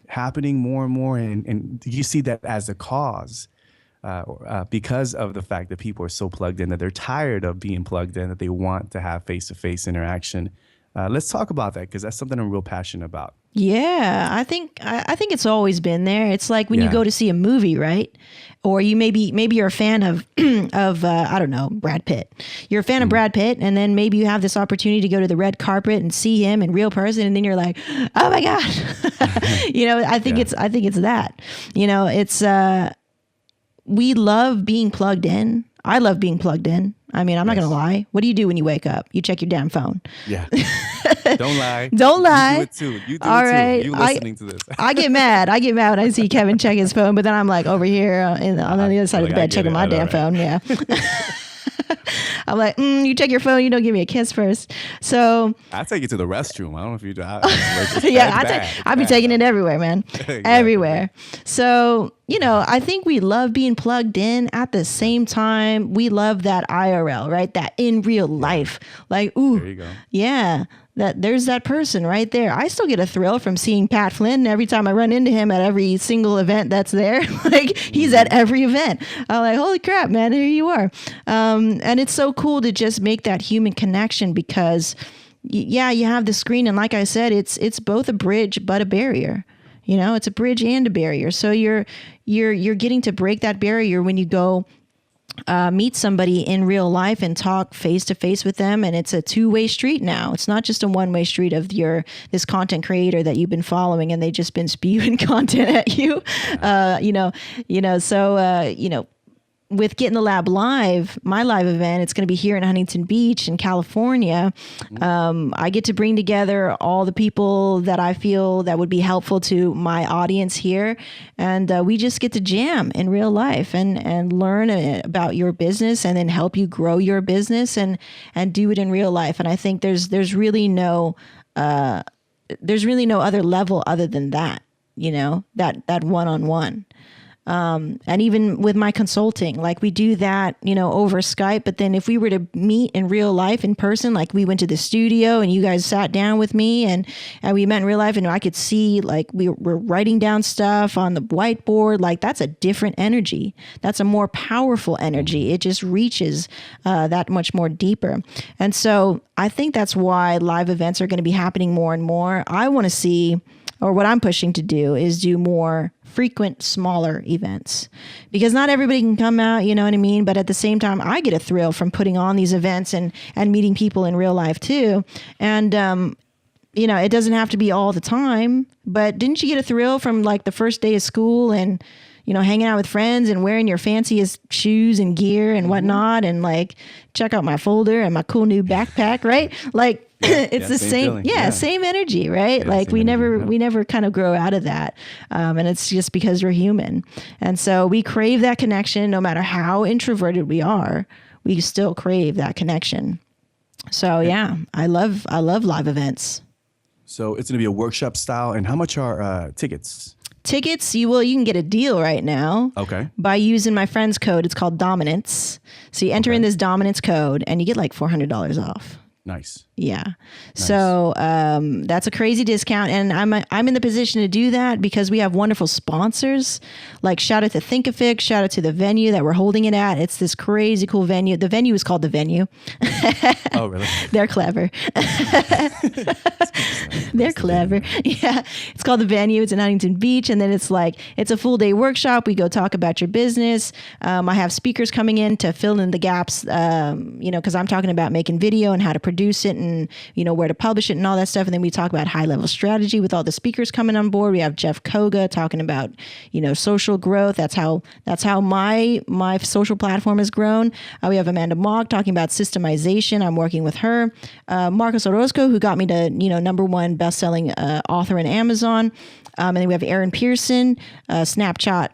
happening more and more? And do you see that as a cause because of the fact that people are so plugged in, that they're tired of being plugged in, that they want to have face to face interaction? Let's talk about that, because that's something I'm real passionate about. Yeah, I think it's always been there. It's like when you go to see a movie, right? Or you maybe you're a fan of I don't know, Brad Pitt. You're a fan of Brad Pitt, and then maybe you have this opportunity to go to the red carpet and see him in real person, and then you're like, oh my god, I think it's that. It's we love being plugged in. I love being plugged in. I mean, I'm not going to lie. What do you do when you wake up? You check your damn phone. Yeah. Don't lie. Don't lie. You do it too. You do All it right. too. You listening to this. I get mad. When I see Kevin check his phone, but then I'm like over here on the other side of the bed checking my damn phone. Yeah. I'm like, you check your phone. You don't give me a kiss first. So I take it to the restroom. I don't know if you do. I'll be taking it everywhere, man. Exactly. Everywhere. So, I think we love being plugged in. At the same time, we love that IRL, right? That in real life. Like, ooh, there you go. Yeah. That there's that person right there. I still get a thrill from seeing Pat Flynn every time I run into him at every single event that's there. Like, he's at every event. I'm like, holy crap, man, here you are. And it's so cool to just make that human connection, because you have the screen, and like I said, it's both a bridge but a barrier. It's a bridge and a barrier. So you're getting to break that barrier when you go meet somebody in real life and talk face to face with them. And it's a two-way street now. It's not just a one-way street of this content creator that you've been following and they just been spewing content at you. So with Get in the Lab Live, my live event, it's going to be here in Huntington Beach in California. I get to bring together all the people that I feel that would be helpful to my audience here. And we just get to jam in real life and learn about your business, and then help you grow your business and do it in real life. And I think there's really no other level other than that, that one-on-one. And even with my consulting, like we do that, over Skype. But then if we were to meet in real life in person, like we went to the studio and you guys sat down with me and we met in real life and I could see like we were writing down stuff on the whiteboard, like that's a different energy. That's a more powerful energy. It just reaches that much more deeper. And so I think that's why live events are going to be happening more and more. I want to see, or what I'm pushing to do is do more frequent, smaller events, because not everybody can come out, you know what I mean? But at the same time, I get a thrill from putting on these events and meeting people in real life too. And, it doesn't have to be all the time, but didn't you get a thrill from like the first day of school and, hanging out with friends and wearing your fanciest shoes and gear and whatnot, and like, check out my folder and my cool new backpack, right? Like, it's the same, same energy, right? Yeah, like we never kind of grow out of that. And it's just because we're human. And so we crave that connection, no matter how introverted we are, we still crave that connection. So yeah, I love live events. So it's going to be a workshop style. And how much are tickets? Tickets, you can get a deal right now. Okay. By using my friend's code. It's called Dominance. So you enter in this Dominance code and you get like $400 off. Nice. Yeah. Nice. So that's a crazy discount. And I'm in the position to do that because we have wonderful sponsors. Like shout out to Thinkific, shout out to the venue that we're holding it at. It's this crazy cool venue. The venue is called The Venue. Oh, really? They're clever. They're clever. Yeah. It's called The Venue. It's in Huntington Beach. And then it's a full day workshop. We go talk about your business. I have speakers coming in to fill in the gaps, because I'm talking about making video and how to produce it and, where to publish it and all that stuff. And then we talk about high level strategy with all the speakers coming on board. We have Jeff Koga talking about, social growth. That's how my social platform has grown. We have Amanda Mogg talking about systemization. I'm working with her. Marcos Orozco, who got me to, #1 best-selling author in Amazon. And then we have Aaron Pearson, Snapchat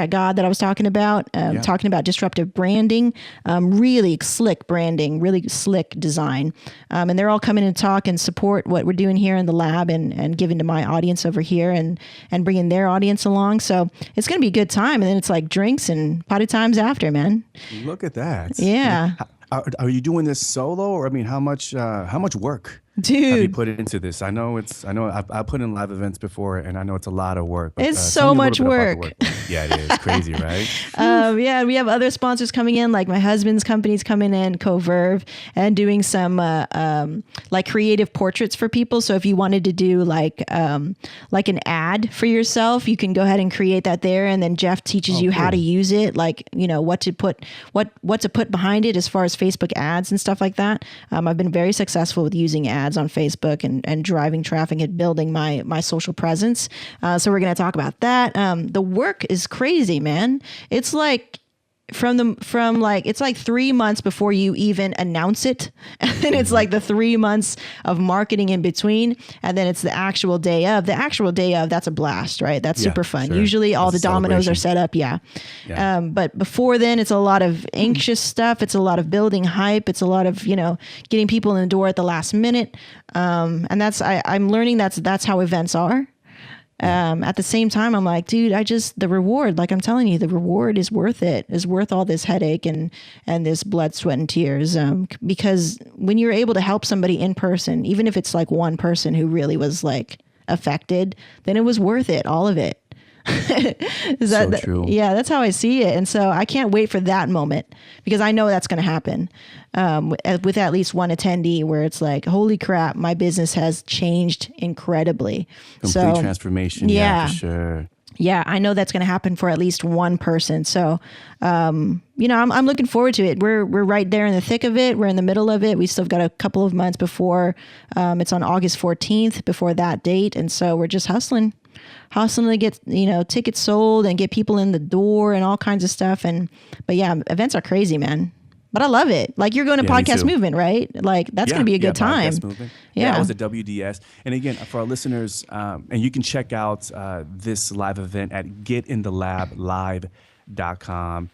God that I was talking about, talking about disruptive branding, really slick branding, really slick design. And they're all coming in to talk and support what we're doing here in the lab and giving to my audience over here and bringing their audience along. So it's going to be a good time. And then it's like drinks and potty times after, man. Look at that. Yeah. Are you doing this solo, or how much work? Dude, have you put into this? I know I've put in live events before, and I know it's a lot of work. But, it's so much work. Yeah, it is crazy, right? We have other sponsors coming in, like my husband's company's coming in, Coverve, and doing some like creative portraits for people. So if you wanted to do like an ad for yourself, you can go ahead and create that there, and then Jeff teaches you how to use it, like what to put behind it as far as Facebook ads and stuff like that. I've been very successful with using ads on Facebook and driving traffic and building my social presence. So we're going to talk about that. The work is crazy, man. It's like it's like 3 months before you even announce it. And then it's like the 3 months of marketing in between. And then it's the actual day of. The actual day of, that's a blast, right? That's super fun. Sure. Usually all the dominoes are set up. Yeah. But before then, it's a lot of anxious stuff. It's a lot of building hype. It's a lot of, getting people in the door at the last minute. And I'm learning that's how events are. At the same time, I'm like, dude, the reward, like I'm telling you, the reward is worth it, is worth all this headache and this blood, sweat, and tears. Because when you're able to help somebody in person, even if it's like one person who really was like affected, then it was worth it, all of it. True. Yeah, that's how I see it. And so I can't wait for that moment because I know that's going to happen with at least one attendee where it's like, holy crap, my business has changed incredibly. Complete transformation. Yeah, for sure. Yeah, I know that's going to happen for at least one person. So, I'm looking forward to it. We're right there in the thick of it. We're in the middle of it. We still got a couple of months before it's on August 14th, before that date. And so we're just hustling to get, tickets sold and get people in the door and all kinds of stuff. But yeah, events are crazy, man. But I love it. Like you're going to podcast movement, right? Like that's going to be a good time. Yeah, I was at WDS. And again, for our listeners, and you can check out this live event at getinthelab.live.com.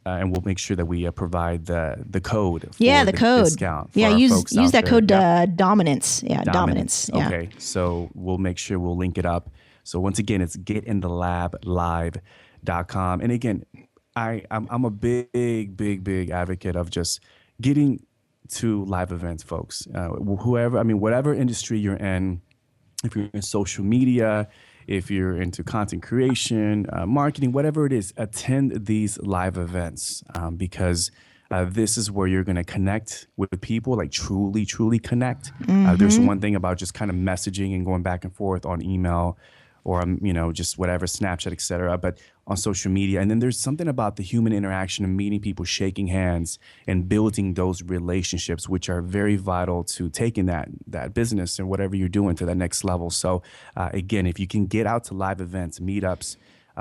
And we'll make sure that we provide the code for the code discount. Yeah, use that code Dominance. Yeah, Dominance. Yeah. Okay, so we'll make sure we'll link it up So once again, it's getinthelab.live.com. And again, I'm a big advocate of just getting to live events, folks. Whatever industry you're in, if you're in social media, if you're into content creation, marketing, whatever it is, attend these live events because this is where you're going to connect with people, like truly connect. There's one thing about just kind of messaging and going back and forth on email or, just whatever, Snapchat, et cetera, but on social media. And then there's something about the human interaction and meeting people, shaking hands and building those relationships, which are very vital to taking that business and whatever you're doing to that next level. So again, if you can get out to live events, meetups,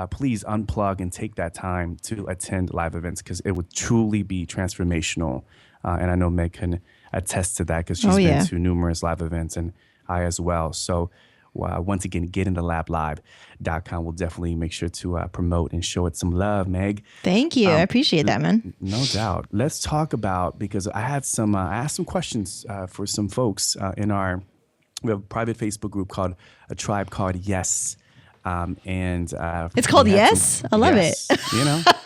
please unplug and take that time to attend live events because it would truly be transformational. And I know Meg can attest to that because she's been to numerous live events and I as well. So once again, getinthelab.live.com. We'll definitely make sure to promote and show it some love, Meg. Thank you. I appreciate that, man. No doubt. Let's talk about, because I asked some questions for some folks we have a private Facebook group called A Tribe Called Yes. It's called Yes? I love it.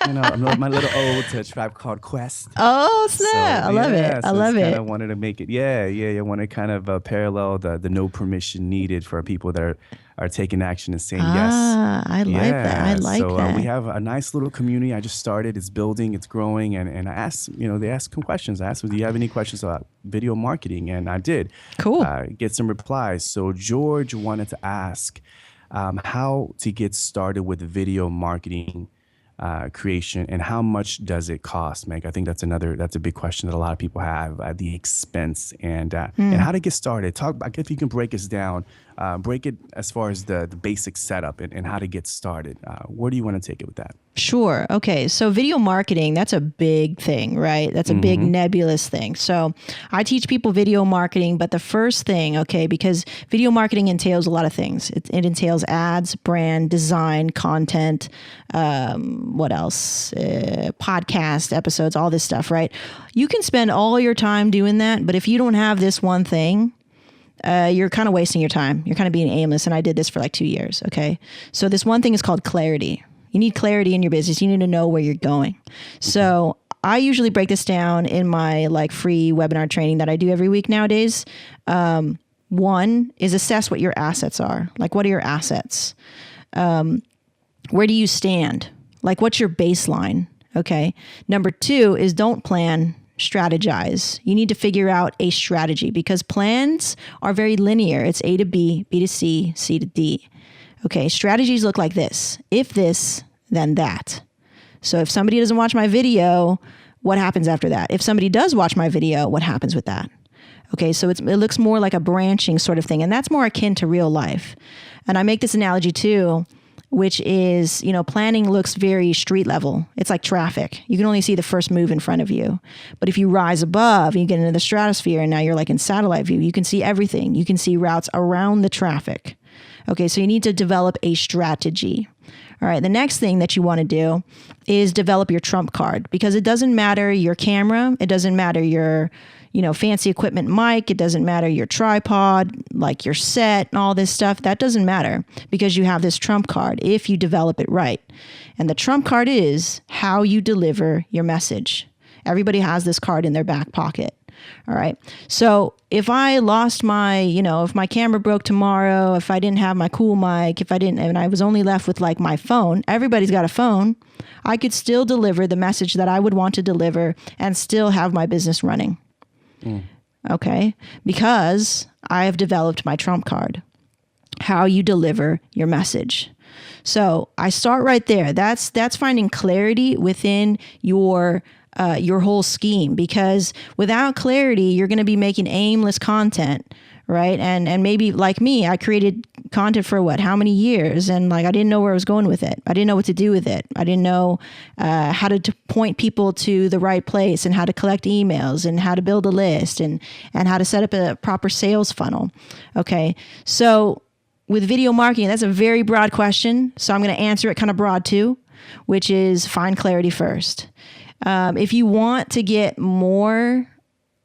My little ode to a Tribe Called Quest. Oh, snap. I love it. I love it. I wanted to make it. I want to kind of parallel the no permission needed for people that are taking action and saying yes. I like that. I like that. We have a nice little community. I just started. It's building. It's growing. And I asked, they asked some questions. I asked them, do you have any questions about video marketing? And I did. Cool. Get some replies. So George wanted to ask, how to get started with video marketing creation and how much does it cost, Meg? I think that's a big question that a lot of people have, the expense and how to get started. Talk about if you can break us down, break it as far as the basic setup and how to get started. Where do you want to take it with that? Sure. Okay. So video marketing, that's a big thing, right? That's a big nebulous thing. So I teach people video marketing, but the first thing, because video marketing entails a lot of things. It entails ads, brand, design, content, what else? Podcast episodes, all this stuff, right? You can spend all your time doing that, but if you don't have this one thing, you're kind of wasting your time. You're kind of being aimless. And I did this for like 2 years. Okay. So this one thing is called clarity. You need clarity in your business. You need to know where you're going. So I usually break this down in my free webinar training that I do every week nowadays. One is assess what your assets are. What are your assets? Where do you stand? What's your baseline? Okay. Number 2 is don't plan, strategize. You need to figure out a strategy because plans are very linear. It's A to B, B to C, C to D. Okay, strategies look like this. If this, then that. So if somebody doesn't watch my video, what happens after that? If somebody does watch my video, what happens with that? Okay, so it looks more like a branching sort of thing, and that's more akin to real life. And I make this analogy too, which is, planning looks very street level. It's like traffic. You can only see the first move in front of you. But if you rise above and you get into the stratosphere and now you're in satellite view, you can see everything. You can see routes around the traffic. Okay, so you need to develop a strategy. All right, the next thing that you want to do is develop your trump card because it doesn't matter your camera. It doesn't matter your, fancy equipment mic. It doesn't matter your tripod, your set and all this stuff. That doesn't matter because you have this trump card if you develop it right. And the trump card is how you deliver your message. Everybody has this card in their back pocket. All right. So if I lost my, if my camera broke tomorrow, if I didn't have my cool mic, and I was only left with my phone, everybody's got a phone, I could still deliver the message that I would want to deliver and still have my business running. Okay. Because I have developed my trump card, how you deliver your message. So I start right there. That's finding clarity within your whole scheme, because without clarity, you're going to be making aimless content, right? And maybe like me, I created content for how many years? And I didn't know where I was going with it. I didn't know what to do with it. I didn't know how to point people to the right place and how to collect emails and how to build a list and how to set up a proper sales funnel. Okay. So with video marketing, that's a very broad question. So I'm going to answer it kind of broad too, which is find clarity first. If you want to get more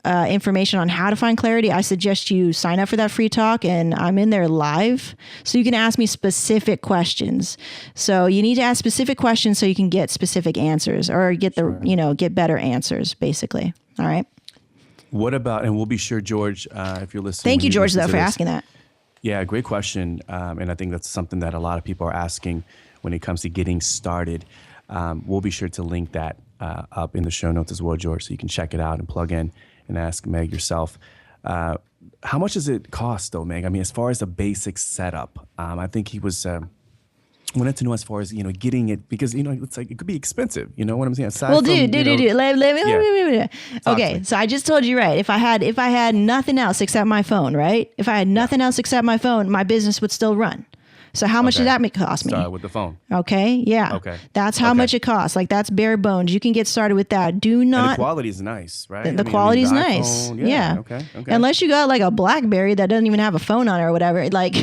information on how to find clarity, I suggest you sign up for that free talk, and I'm in there live. So you can ask me specific questions. So you need to ask specific questions so you can get specific answers, or get get better answers, basically. All right. What about, and we'll be sure, George, if you're listening. Thank you, George, though, for asking that. Yeah, great question. And I think that's something that a lot of people are asking when it comes to getting started. We'll be sure to link that up in the show notes as well, George, so you can check it out and plug in and ask Meg yourself. How much does it cost, though, Meg? I mean, as far as the basic setup, I think he was wanted to know as far as getting it, because it's like it could be expensive. You know what I'm saying? Aside Well, from, dude. Let me. Talk Okay, to me. so I just told you, right? If I had nothing else except my phone, right? If I had nothing else except my phone, my business would still run. So how much did that cost me? Start with the phone. Okay, yeah. Okay. That's how much it costs. Like, that's bare bones. You can get started with that. Do not. And the quality is nice, right? The quality is nice. iPhone, Yeah. Okay. Unless you got like a BlackBerry that doesn't even have a phone on it or whatever. Like, all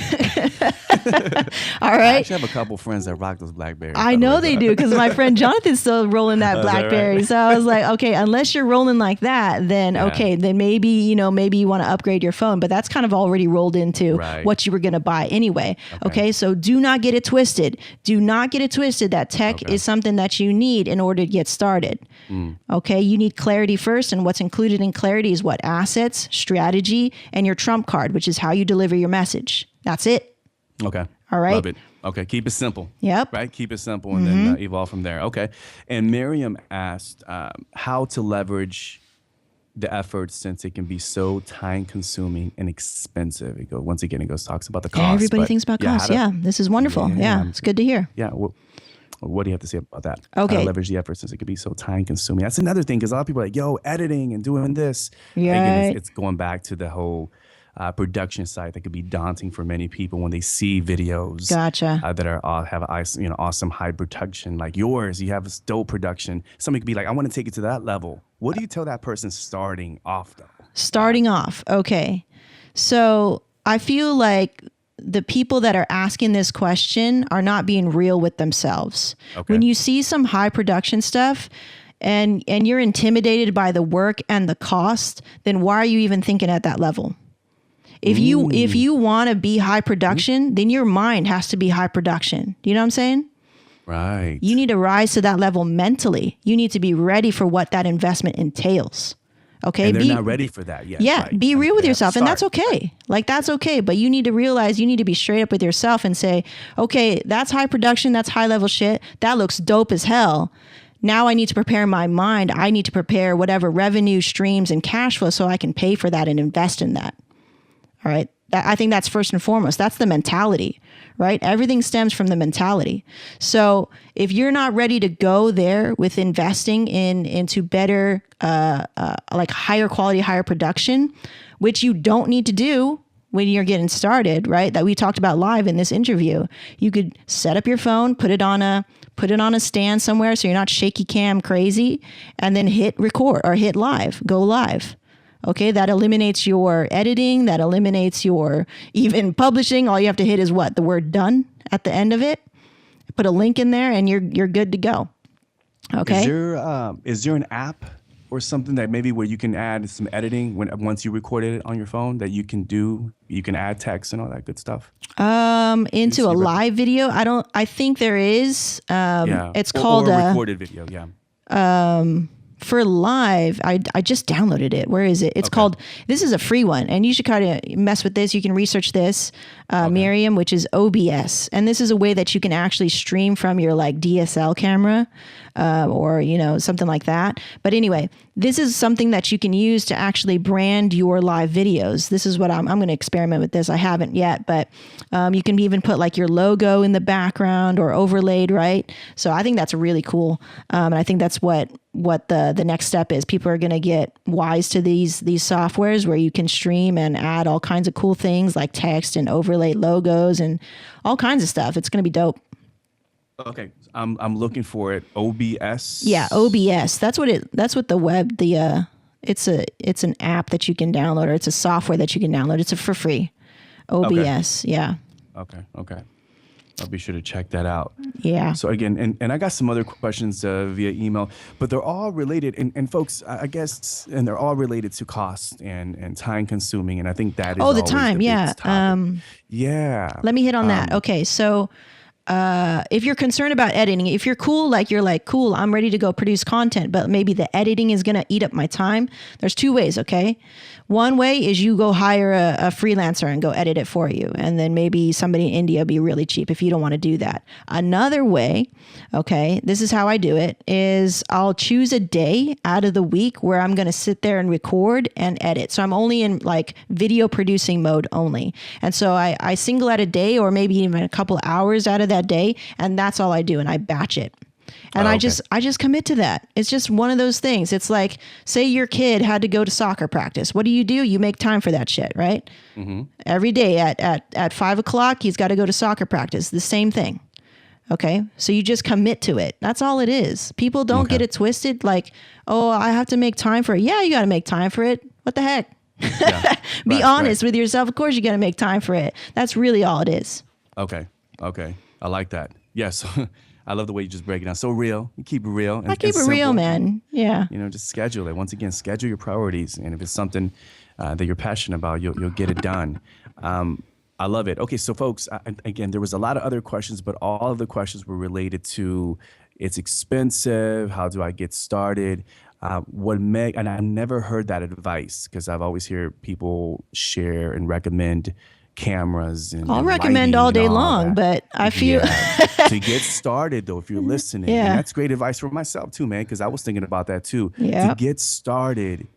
I right. actually have a couple friends that rock those BlackBerries. I know they do, because my friend Jonathan's still rolling that BlackBerry. right? So I was like, okay, unless you're rolling like that, then then maybe you want to upgrade your phone. But that's kind of already rolled into what you were going to buy anyway. Okay, so do not get it twisted. Do not get it twisted that tech is something that you need in order to get started. Okay, you need clarity first, and what's included in clarity is what? Assets, strategy, and your trump card, which is how you deliver your message. That's it. Okay. All right. Love it. Okay. Keep it simple. Yep. Right. Keep it simple, and then evolve from there. Okay. And Miriam asked how to leverage the effort, since it can be so time consuming and expensive. It goes talks about the cost. Everybody thinks about cost. This is wonderful. Yeah, it's good to hear. Yeah. What do you have to say about that? Okay. How to leverage the effort, since it can be so time consuming. That's another thing, because a lot of people are like, yo, editing and doing this. Yeah. Again, it's going back to the whole production side that could be daunting for many people when they see videos that are have awesome high production like yours. You have a dope production. Somebody could be like, I want to take it to that level. What do you tell that person starting off, though? Starting off, okay. So I feel like the people that are asking this question are not being real with themselves. Okay. When you see some high production stuff and you're intimidated by the work and the cost, then why are you even thinking at that level? If you want to be high production, then your mind has to be high production. Do you know what I'm saying? Right. You need to rise to that level mentally. You need to be ready for what that investment entails. Okay. And they're not ready for that yet. Yeah. Right. Be real with yourself. And that's okay. Right. Like, that's okay. But you need to realize you need to be straight up with yourself and say, okay, that's high production. That's high level shit. That looks dope as hell. Now I need to prepare my mind. I need to prepare whatever revenue streams and cash flow so I can pay for that and invest in that. All right. I think that's first and foremost. That's the mentality, right? Everything stems from the mentality. So if you're not ready to go there with investing into better, like higher quality, higher production, which you don't need to do when you're getting started, right? That we talked about live in this interview. You could set up your phone, put it on a stand somewhere so you're not shaky cam crazy, and then hit record or hit live, go live. Okay, that eliminates your editing, that eliminates your even publishing. All you have to hit is what? The word done at the end of it. Put a link in there and you're good to go. Okay. Is there an app or something that maybe where you can add some editing once you recorded it on your phone that you can add text and all that good stuff? Into a live video? I think there is. It's called a recorded video, yeah. For live, I just downloaded it. Where is it? It's called, this is a free one, and you should kind of mess with this. You can research this, Miriam, which is OBS. And this is a way that you can actually stream from your like DSL camera or, something like that. But anyway, this is something that you can use to actually brand your live videos. This is what I'm going to experiment with this. I haven't yet, but you can even put like your logo in the background or overlaid, right? So I think that's really cool. And I think that's what the next step is. People are going to get wise to these softwares where you can stream and add all kinds of cool things like text and overlay logos and all kinds of stuff. It's going to be dope. Okay, I'm looking for it. OBS. Yeah, OBS. That's what the web. It's an app that you can download, or it's a software that you can download. It's for free. OBS. Okay. Yeah. Okay. I'll be sure to check that out. Yeah. So again, and I got some other questions via email, but they're all related. And folks, I guess, and they're all related to cost and time consuming. And I think that is The time. Yeah. Yeah. Let me hit on that. Okay. So if you're concerned about editing, if you're cool, like you're like, cool, I'm ready to go produce content, but maybe the editing is going to eat up my time. There's two ways. Okay. One way is you go hire a freelancer and go edit it for you. And then maybe somebody in India will be really cheap if you don't want to do that. Another way, okay, this is how I do it, is I'll choose a day out of the week where I'm going to sit there and record and edit. So I'm only in like video producing mode only. And so I single out a day or maybe even a couple hours out of that day. And that's all I do. And I batch it. And I just commit to that. It's just one of those things. It's like, say your kid had to go to soccer practice. What do? You make time for that shit, right? Mm-hmm. Every day at 5 o'clock, he's got to go to soccer practice. The same thing. Okay. So you just commit to it. That's all it is. People don't get it twisted. Like, oh, I have to make time for it. Yeah, you got to make time for it. What the heck? Yeah. Be honest with yourself. Of course, you got to make time for it. That's really all it is. Okay. I like that. Yes. I love the way you just break it down. So real. You keep it real. I keep it real, man. Yeah. Just schedule it. Once again, schedule your priorities. And if it's something that you're passionate about, you'll get it done. I love it. Okay, so folks, again, there was a lot of other questions, but all of the questions were related to it's expensive. How do I get started? And I've never heard that advice because I've always heard people share and recommend cameras and I'll recommend all day long, but I feel to get started though, if you're listening, and that's great advice for myself too, man, because I was thinking about that too. To get started,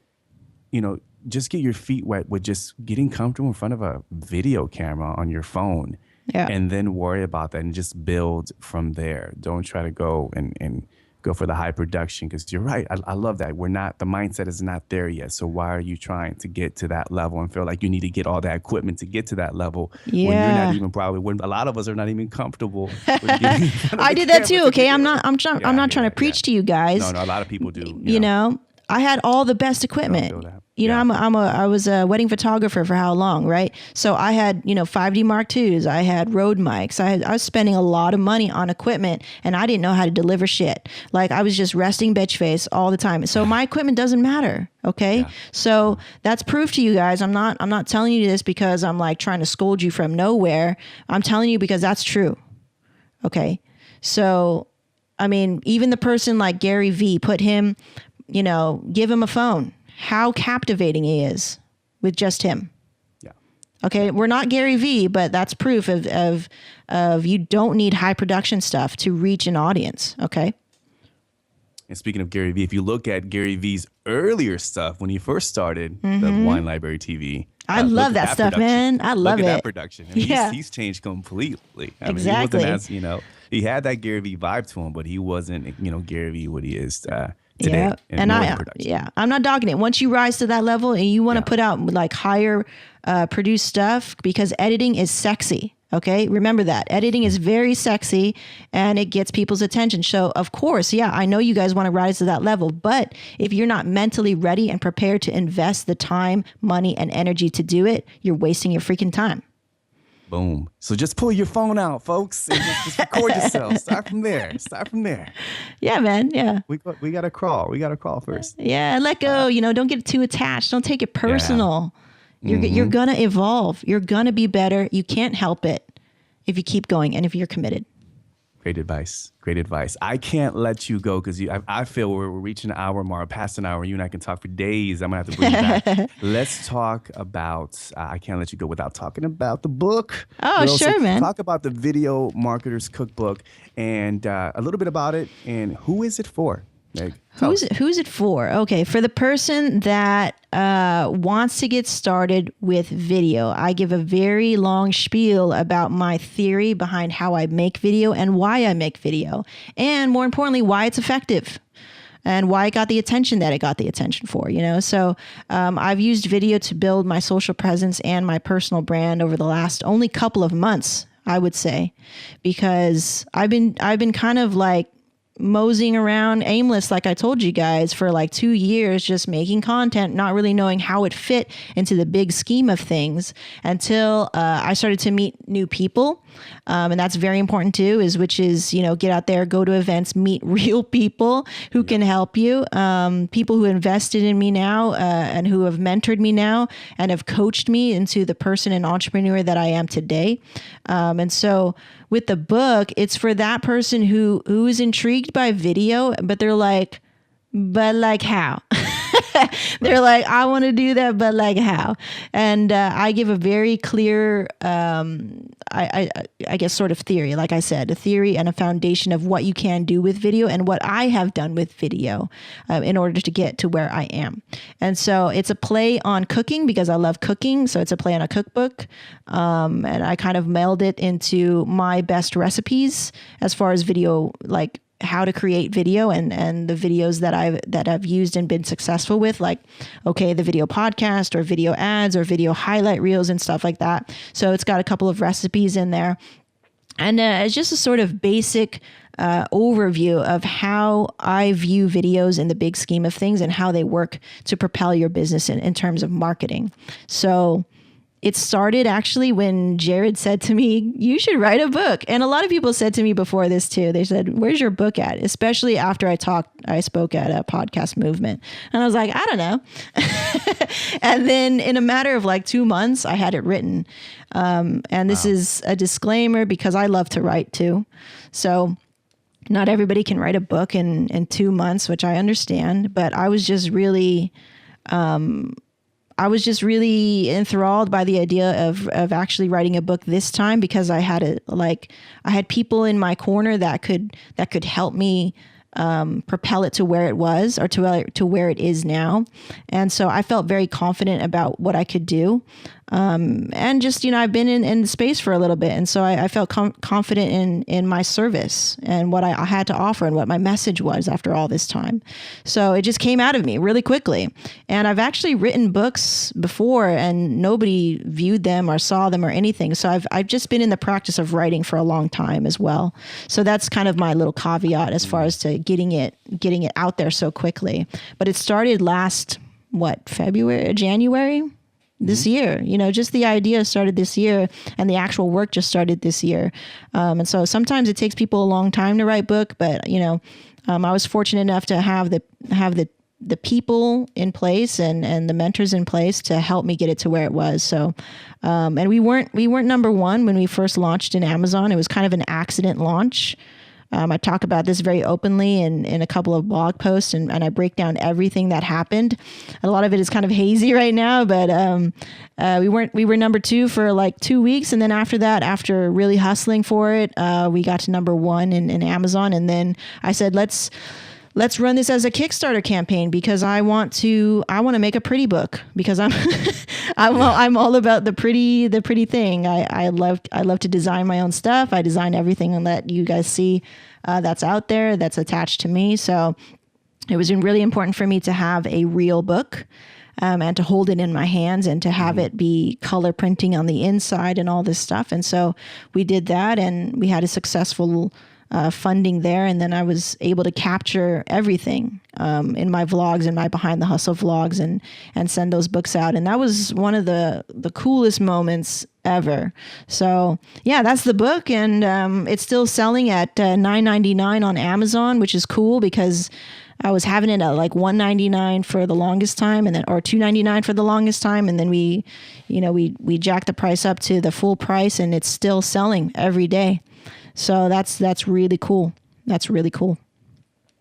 just get your feet wet with just getting comfortable in front of a video camera on your phone, and then worry about that and just build from there. Don't try to go and go for the high production, because you're right. I love that. The mindset is not there yet. So why are you trying to get to that level and feel like you need to get all that equipment to get to that level when you're not even when a lot of us are not even comfortable with getting I did that too. Okay. I'm not trying to preach to you guys. No, a lot of people do. You know, I had all the best equipment. I was a wedding photographer for how long, right? So I had, 5D Mark IIs. I had Rode mics. I was spending a lot of money on equipment, and I didn't know how to deliver shit. Like I was just resting bitch face all the time. So my equipment doesn't matter. Okay. Yeah. So that's proof to you guys. I'm not telling you this because I'm like trying to scold you from nowhere. I'm telling you because that's true. Okay. So, I mean, even the person like Gary V, put him, give him a phone. How captivating he is with just him. Yeah. Okay. We're not Gary V, but that's proof of you don't need high production stuff to reach an audience. Okay. And speaking of Gary V, if you look at Gary V's earlier stuff when he first started the Wine Library TV. I love that stuff, man. I love it. Look at that production. I mean, he's changed completely. Exactly. He wasn't as, he had that Gary V vibe to him, but he wasn't, Gary V what he is today. Yeah. And I'm not dogging it. Once you rise to that level and you want to put out like higher produced stuff, because editing is sexy. Okay. Remember that editing is very sexy and it gets people's attention. So of course, I know you guys want to rise to that level, but if you're not mentally ready and prepared to invest the time, money, and energy to do it, you're wasting your freaking time. Boom. So just pull your phone out, folks, and just record yourself. Start from there. Yeah, man. Yeah. We got to crawl. We got to crawl first. Yeah. Let go. Don't get too attached. Don't take it personal. Yeah. You're going to evolve. You're going to be better. You can't help it if you keep going and if you're committed. Great advice. I can't let you go because I feel we're reaching an hour mark, past an hour. You and I can talk for days. I'm going to have to bring you back. Let's talk about, I can't let you go without talking about the book. Oh, sure, man. Talk about the Video Marketer's Cookbook and a little bit about it and who is it for? Meg, who's it for? Okay, for the person that wants to get started with video. I give a very long spiel about my theory behind how I make video and why I make video. And more importantly, why it's effective and why it got the attention that it got the attention for, So I've used video to build my social presence and my personal brand over the last only couple of months, I would say, because I've been kind of like moseying around aimless, like I told you guys, for like 2 years, just making content, not really knowing how it fit into the big scheme of things until I started to meet new people And that's very important too, which is, get out there, go to events, meet real people who can help you. People who invested in me now and who have mentored me now and have coached me into the person and entrepreneur that I am today. And so with the book, it's for that person who is intrigued by video, but they're like, how? They're like, I want to do that, but like how? And I give a very clear, I guess, sort of theory. Like I said, a theory and a foundation of what you can do with video and what I have done with video in order to get to where I am. And so it's a play on cooking because I love cooking. So it's a play on a cookbook. And I kind of meld it into my best recipes as far as video, like how to create video and the videos that I've used and been successful with, like, the video podcast or video ads or video highlight reels and stuff like that. So it's got a couple of recipes in there. And it's just a sort of basic overview of how I view videos in the big scheme of things and how they work to propel your business in terms of marketing. So it started actually when Jared said to me, you should write a book. And a lot of people said to me before this too. They said, where's your book at? Especially after I spoke at a podcast movement. And I was like, I don't know. And then in a matter of like 2 months, I had it written. And this is a disclaimer because I love to write too. So not everybody can write a book in 2 months, which I understand. But I was just really enthralled by the idea of actually writing a book this time because I had people in my corner that could help me propel it to where it was or to where it is now. And so I felt very confident about what I could do. And just, I've been in the space for a little bit. And so I felt confident in my service and what I had to offer and what my message was after all this time. So it just came out of me really quickly. And I've actually written books before and nobody viewed them or saw them or anything. So I've just been in the practice of writing for a long time as well. So that's kind of my little caveat as far as to getting it out there so quickly. But it started last, January? This year, just the idea started this year and the actual work just started this year. And so sometimes it takes people a long time to write book, but I was fortunate enough to have the people in place and the mentors in place to help me get it to where it was. So, and we weren't number one when we first launched in Amazon. It was kind of an accident launch. I talk about this very openly in a couple of blog posts and I break down everything that happened. A lot of it is kind of hazy right now, but we were number 2 for like 2 weeks. And then after that, after really hustling for it, we got to number 1 in Amazon. And then I said, let's run this as a Kickstarter campaign because I want to make a pretty book because I'm all about the pretty thing. I love to design my own stuff. I design everything that you guys see that's out there that's attached to me. So it was really important for me to have a real book and to hold it in my hands and to have it be color printing on the inside and all this stuff. And so we did that and we had a successful funding there. And then I was able to capture everything in my vlogs and my behind the hustle vlogs and send those books out. And that was one of the coolest moments ever. So yeah, that's the book. And it's still selling at $9.99 on Amazon, which is cool because I was having it at like $1.99 for the longest time or $2.99 for the longest time. And then we jacked the price up to the full price and it's still selling every day. So that's really cool. That's really cool.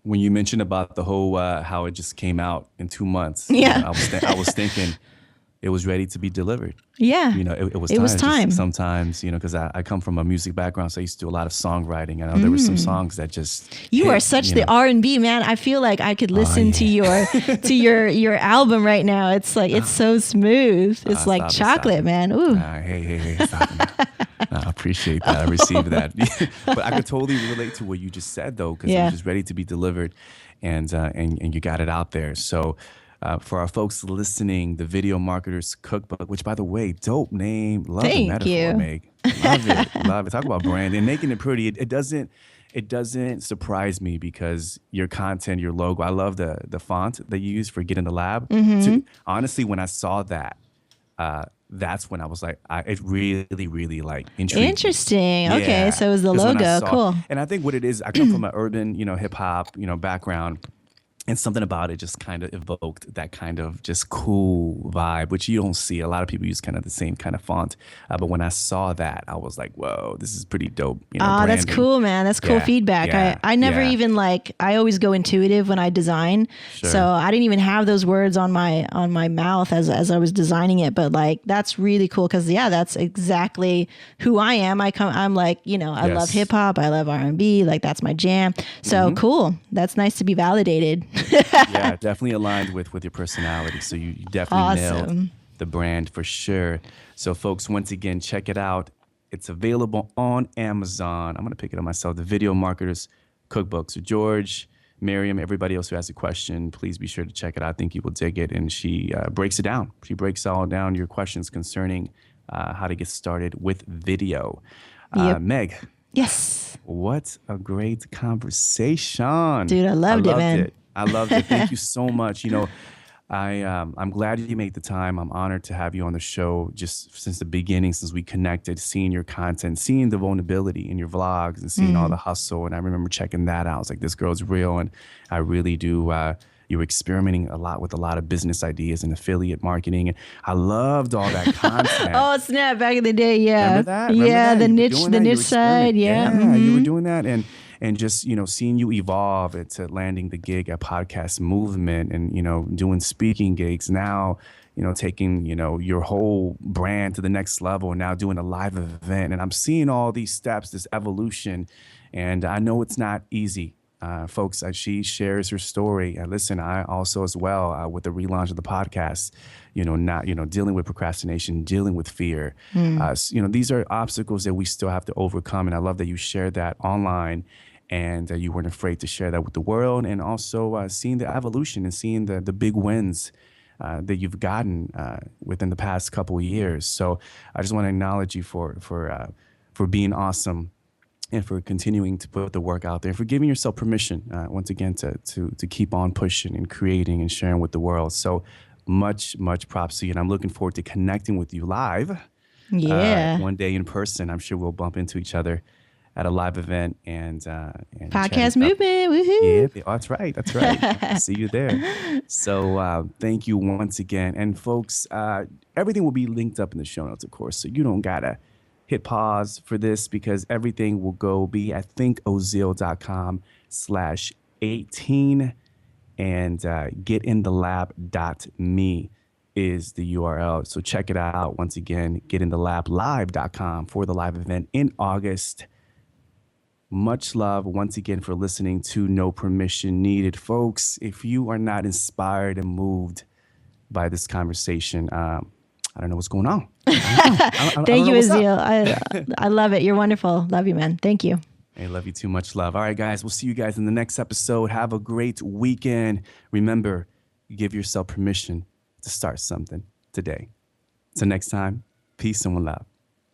When you mentioned about the whole how it just came out in 2 months, yeah, I was thinking it was ready to be delivered. Yeah, it was time. It was time. Sometimes, because I come from a music background, so I used to do a lot of songwriting. I know there were some songs that just you are such the R&B man. I feel like I could listen to your album right now. It's like it's so smooth. It's like chocolate, man. Ooh. Hey, stop it. I appreciate that. I received that. But I could totally relate to what you just said though, because it was just ready to be delivered, and you got it out there. So. For our folks listening, the Video Marketer's Cookbook, which, by the way, dope name. Love the metaphor, Meg. Love it. Love it. Talk about brand and making it pretty. It doesn't surprise me because your content, your logo, I love the font that you use for Get in the Lab. Honestly, when I saw that that's when I was like, it really, really like intrigued me. Interesting. Yeah. Okay, so it was the Is when I logo. saw- Cool. And I think what it is, I come from an urban, hip hop, background. And something about it just kind of evoked that kind of just cool vibe, which you don't see. A lot of people use kind of the same kind of font. But when I saw that, I was like, whoa, this is pretty dope. Oh, that's branding. cool, man. That's cool Yeah, feedback. yeah, I never yeah. even I always go intuitive when I design. Sure. So I didn't even have those words on my mouth as I was designing it. But that's really cool because that's exactly who I am. I'm like, I love hip hop. I love R&B. Like that's my jam. So cool. That's nice to be validated. Yeah, definitely aligned with your personality. So you definitely nailed Awesome. the brand for sure. So folks, once again, check it out. It's available on Amazon. I'm going to pick it up myself. The Video Marketers Cookbook. So George, Miriam, everybody else who has a question, please be sure to check it out. I think you will dig it. And she breaks it down. She breaks all down your questions concerning how to get started with video. Yep. Meg. Yes. What a great conversation. Dude, I loved it, man. I loved it. Thank you so much. I'm glad you made the time. I'm honored to have you on the show just since the beginning, since we connected, seeing your content, seeing the vulnerability in your vlogs and seeing all the hustle. And I remember checking that out. I was like, this girl's real. And I really do. You were experimenting a lot with a lot of business ideas and affiliate marketing. And I loved all that content. Oh, snap. Back in the day. Yeah. Remember that? Remember yeah. that? The You were niche, doing the that? You niche were side. Yeah. experimenting. You were doing that. And just, seeing you evolve into landing the gig at Podcast Movement and, doing speaking gigs now, taking, your whole brand to the next level and now doing a live event. And I'm seeing all these steps, this evolution. And I know it's not easy. Folks, she shares her story. Listen, I also as well with the relaunch of the podcast, not, dealing with procrastination, dealing with fear. These are obstacles that we still have to overcome. And I love that you shared that online and you weren't afraid to share that with the world, and also seeing the evolution and seeing the big wins that you've gotten within the past couple of years. So I just want to acknowledge you for being awesome, and for continuing to put the work out there, for giving yourself permission, once again, to keep on pushing and creating and sharing with the world. So much props to you. And I'm looking forward to connecting with you live. Yeah. One day in person. I'm sure we'll bump into each other at a live event and Podcast Movement. Woohoo. Yeah, that's right. That's right. See you there. So thank you once again. And folks, everything will be linked up in the show notes, of course. So you don't got to hit pause for this because everything will be at thinkozeal.com/18 and getinthelab.me is the URL. So check it out. Once again, getinthelab.live.com for the live event in August. Much love once again for listening to No Permission Needed. Folks, if you are not inspired and moved by this conversation, I don't know what's going on. Thank you, Ozeal. I love it. You're wonderful. Love you, man. Thank you. I love you too. Much love. All right, guys. We'll see you guys in the next episode. Have a great weekend. Remember, give yourself permission to start something today. Till next time, peace and one love.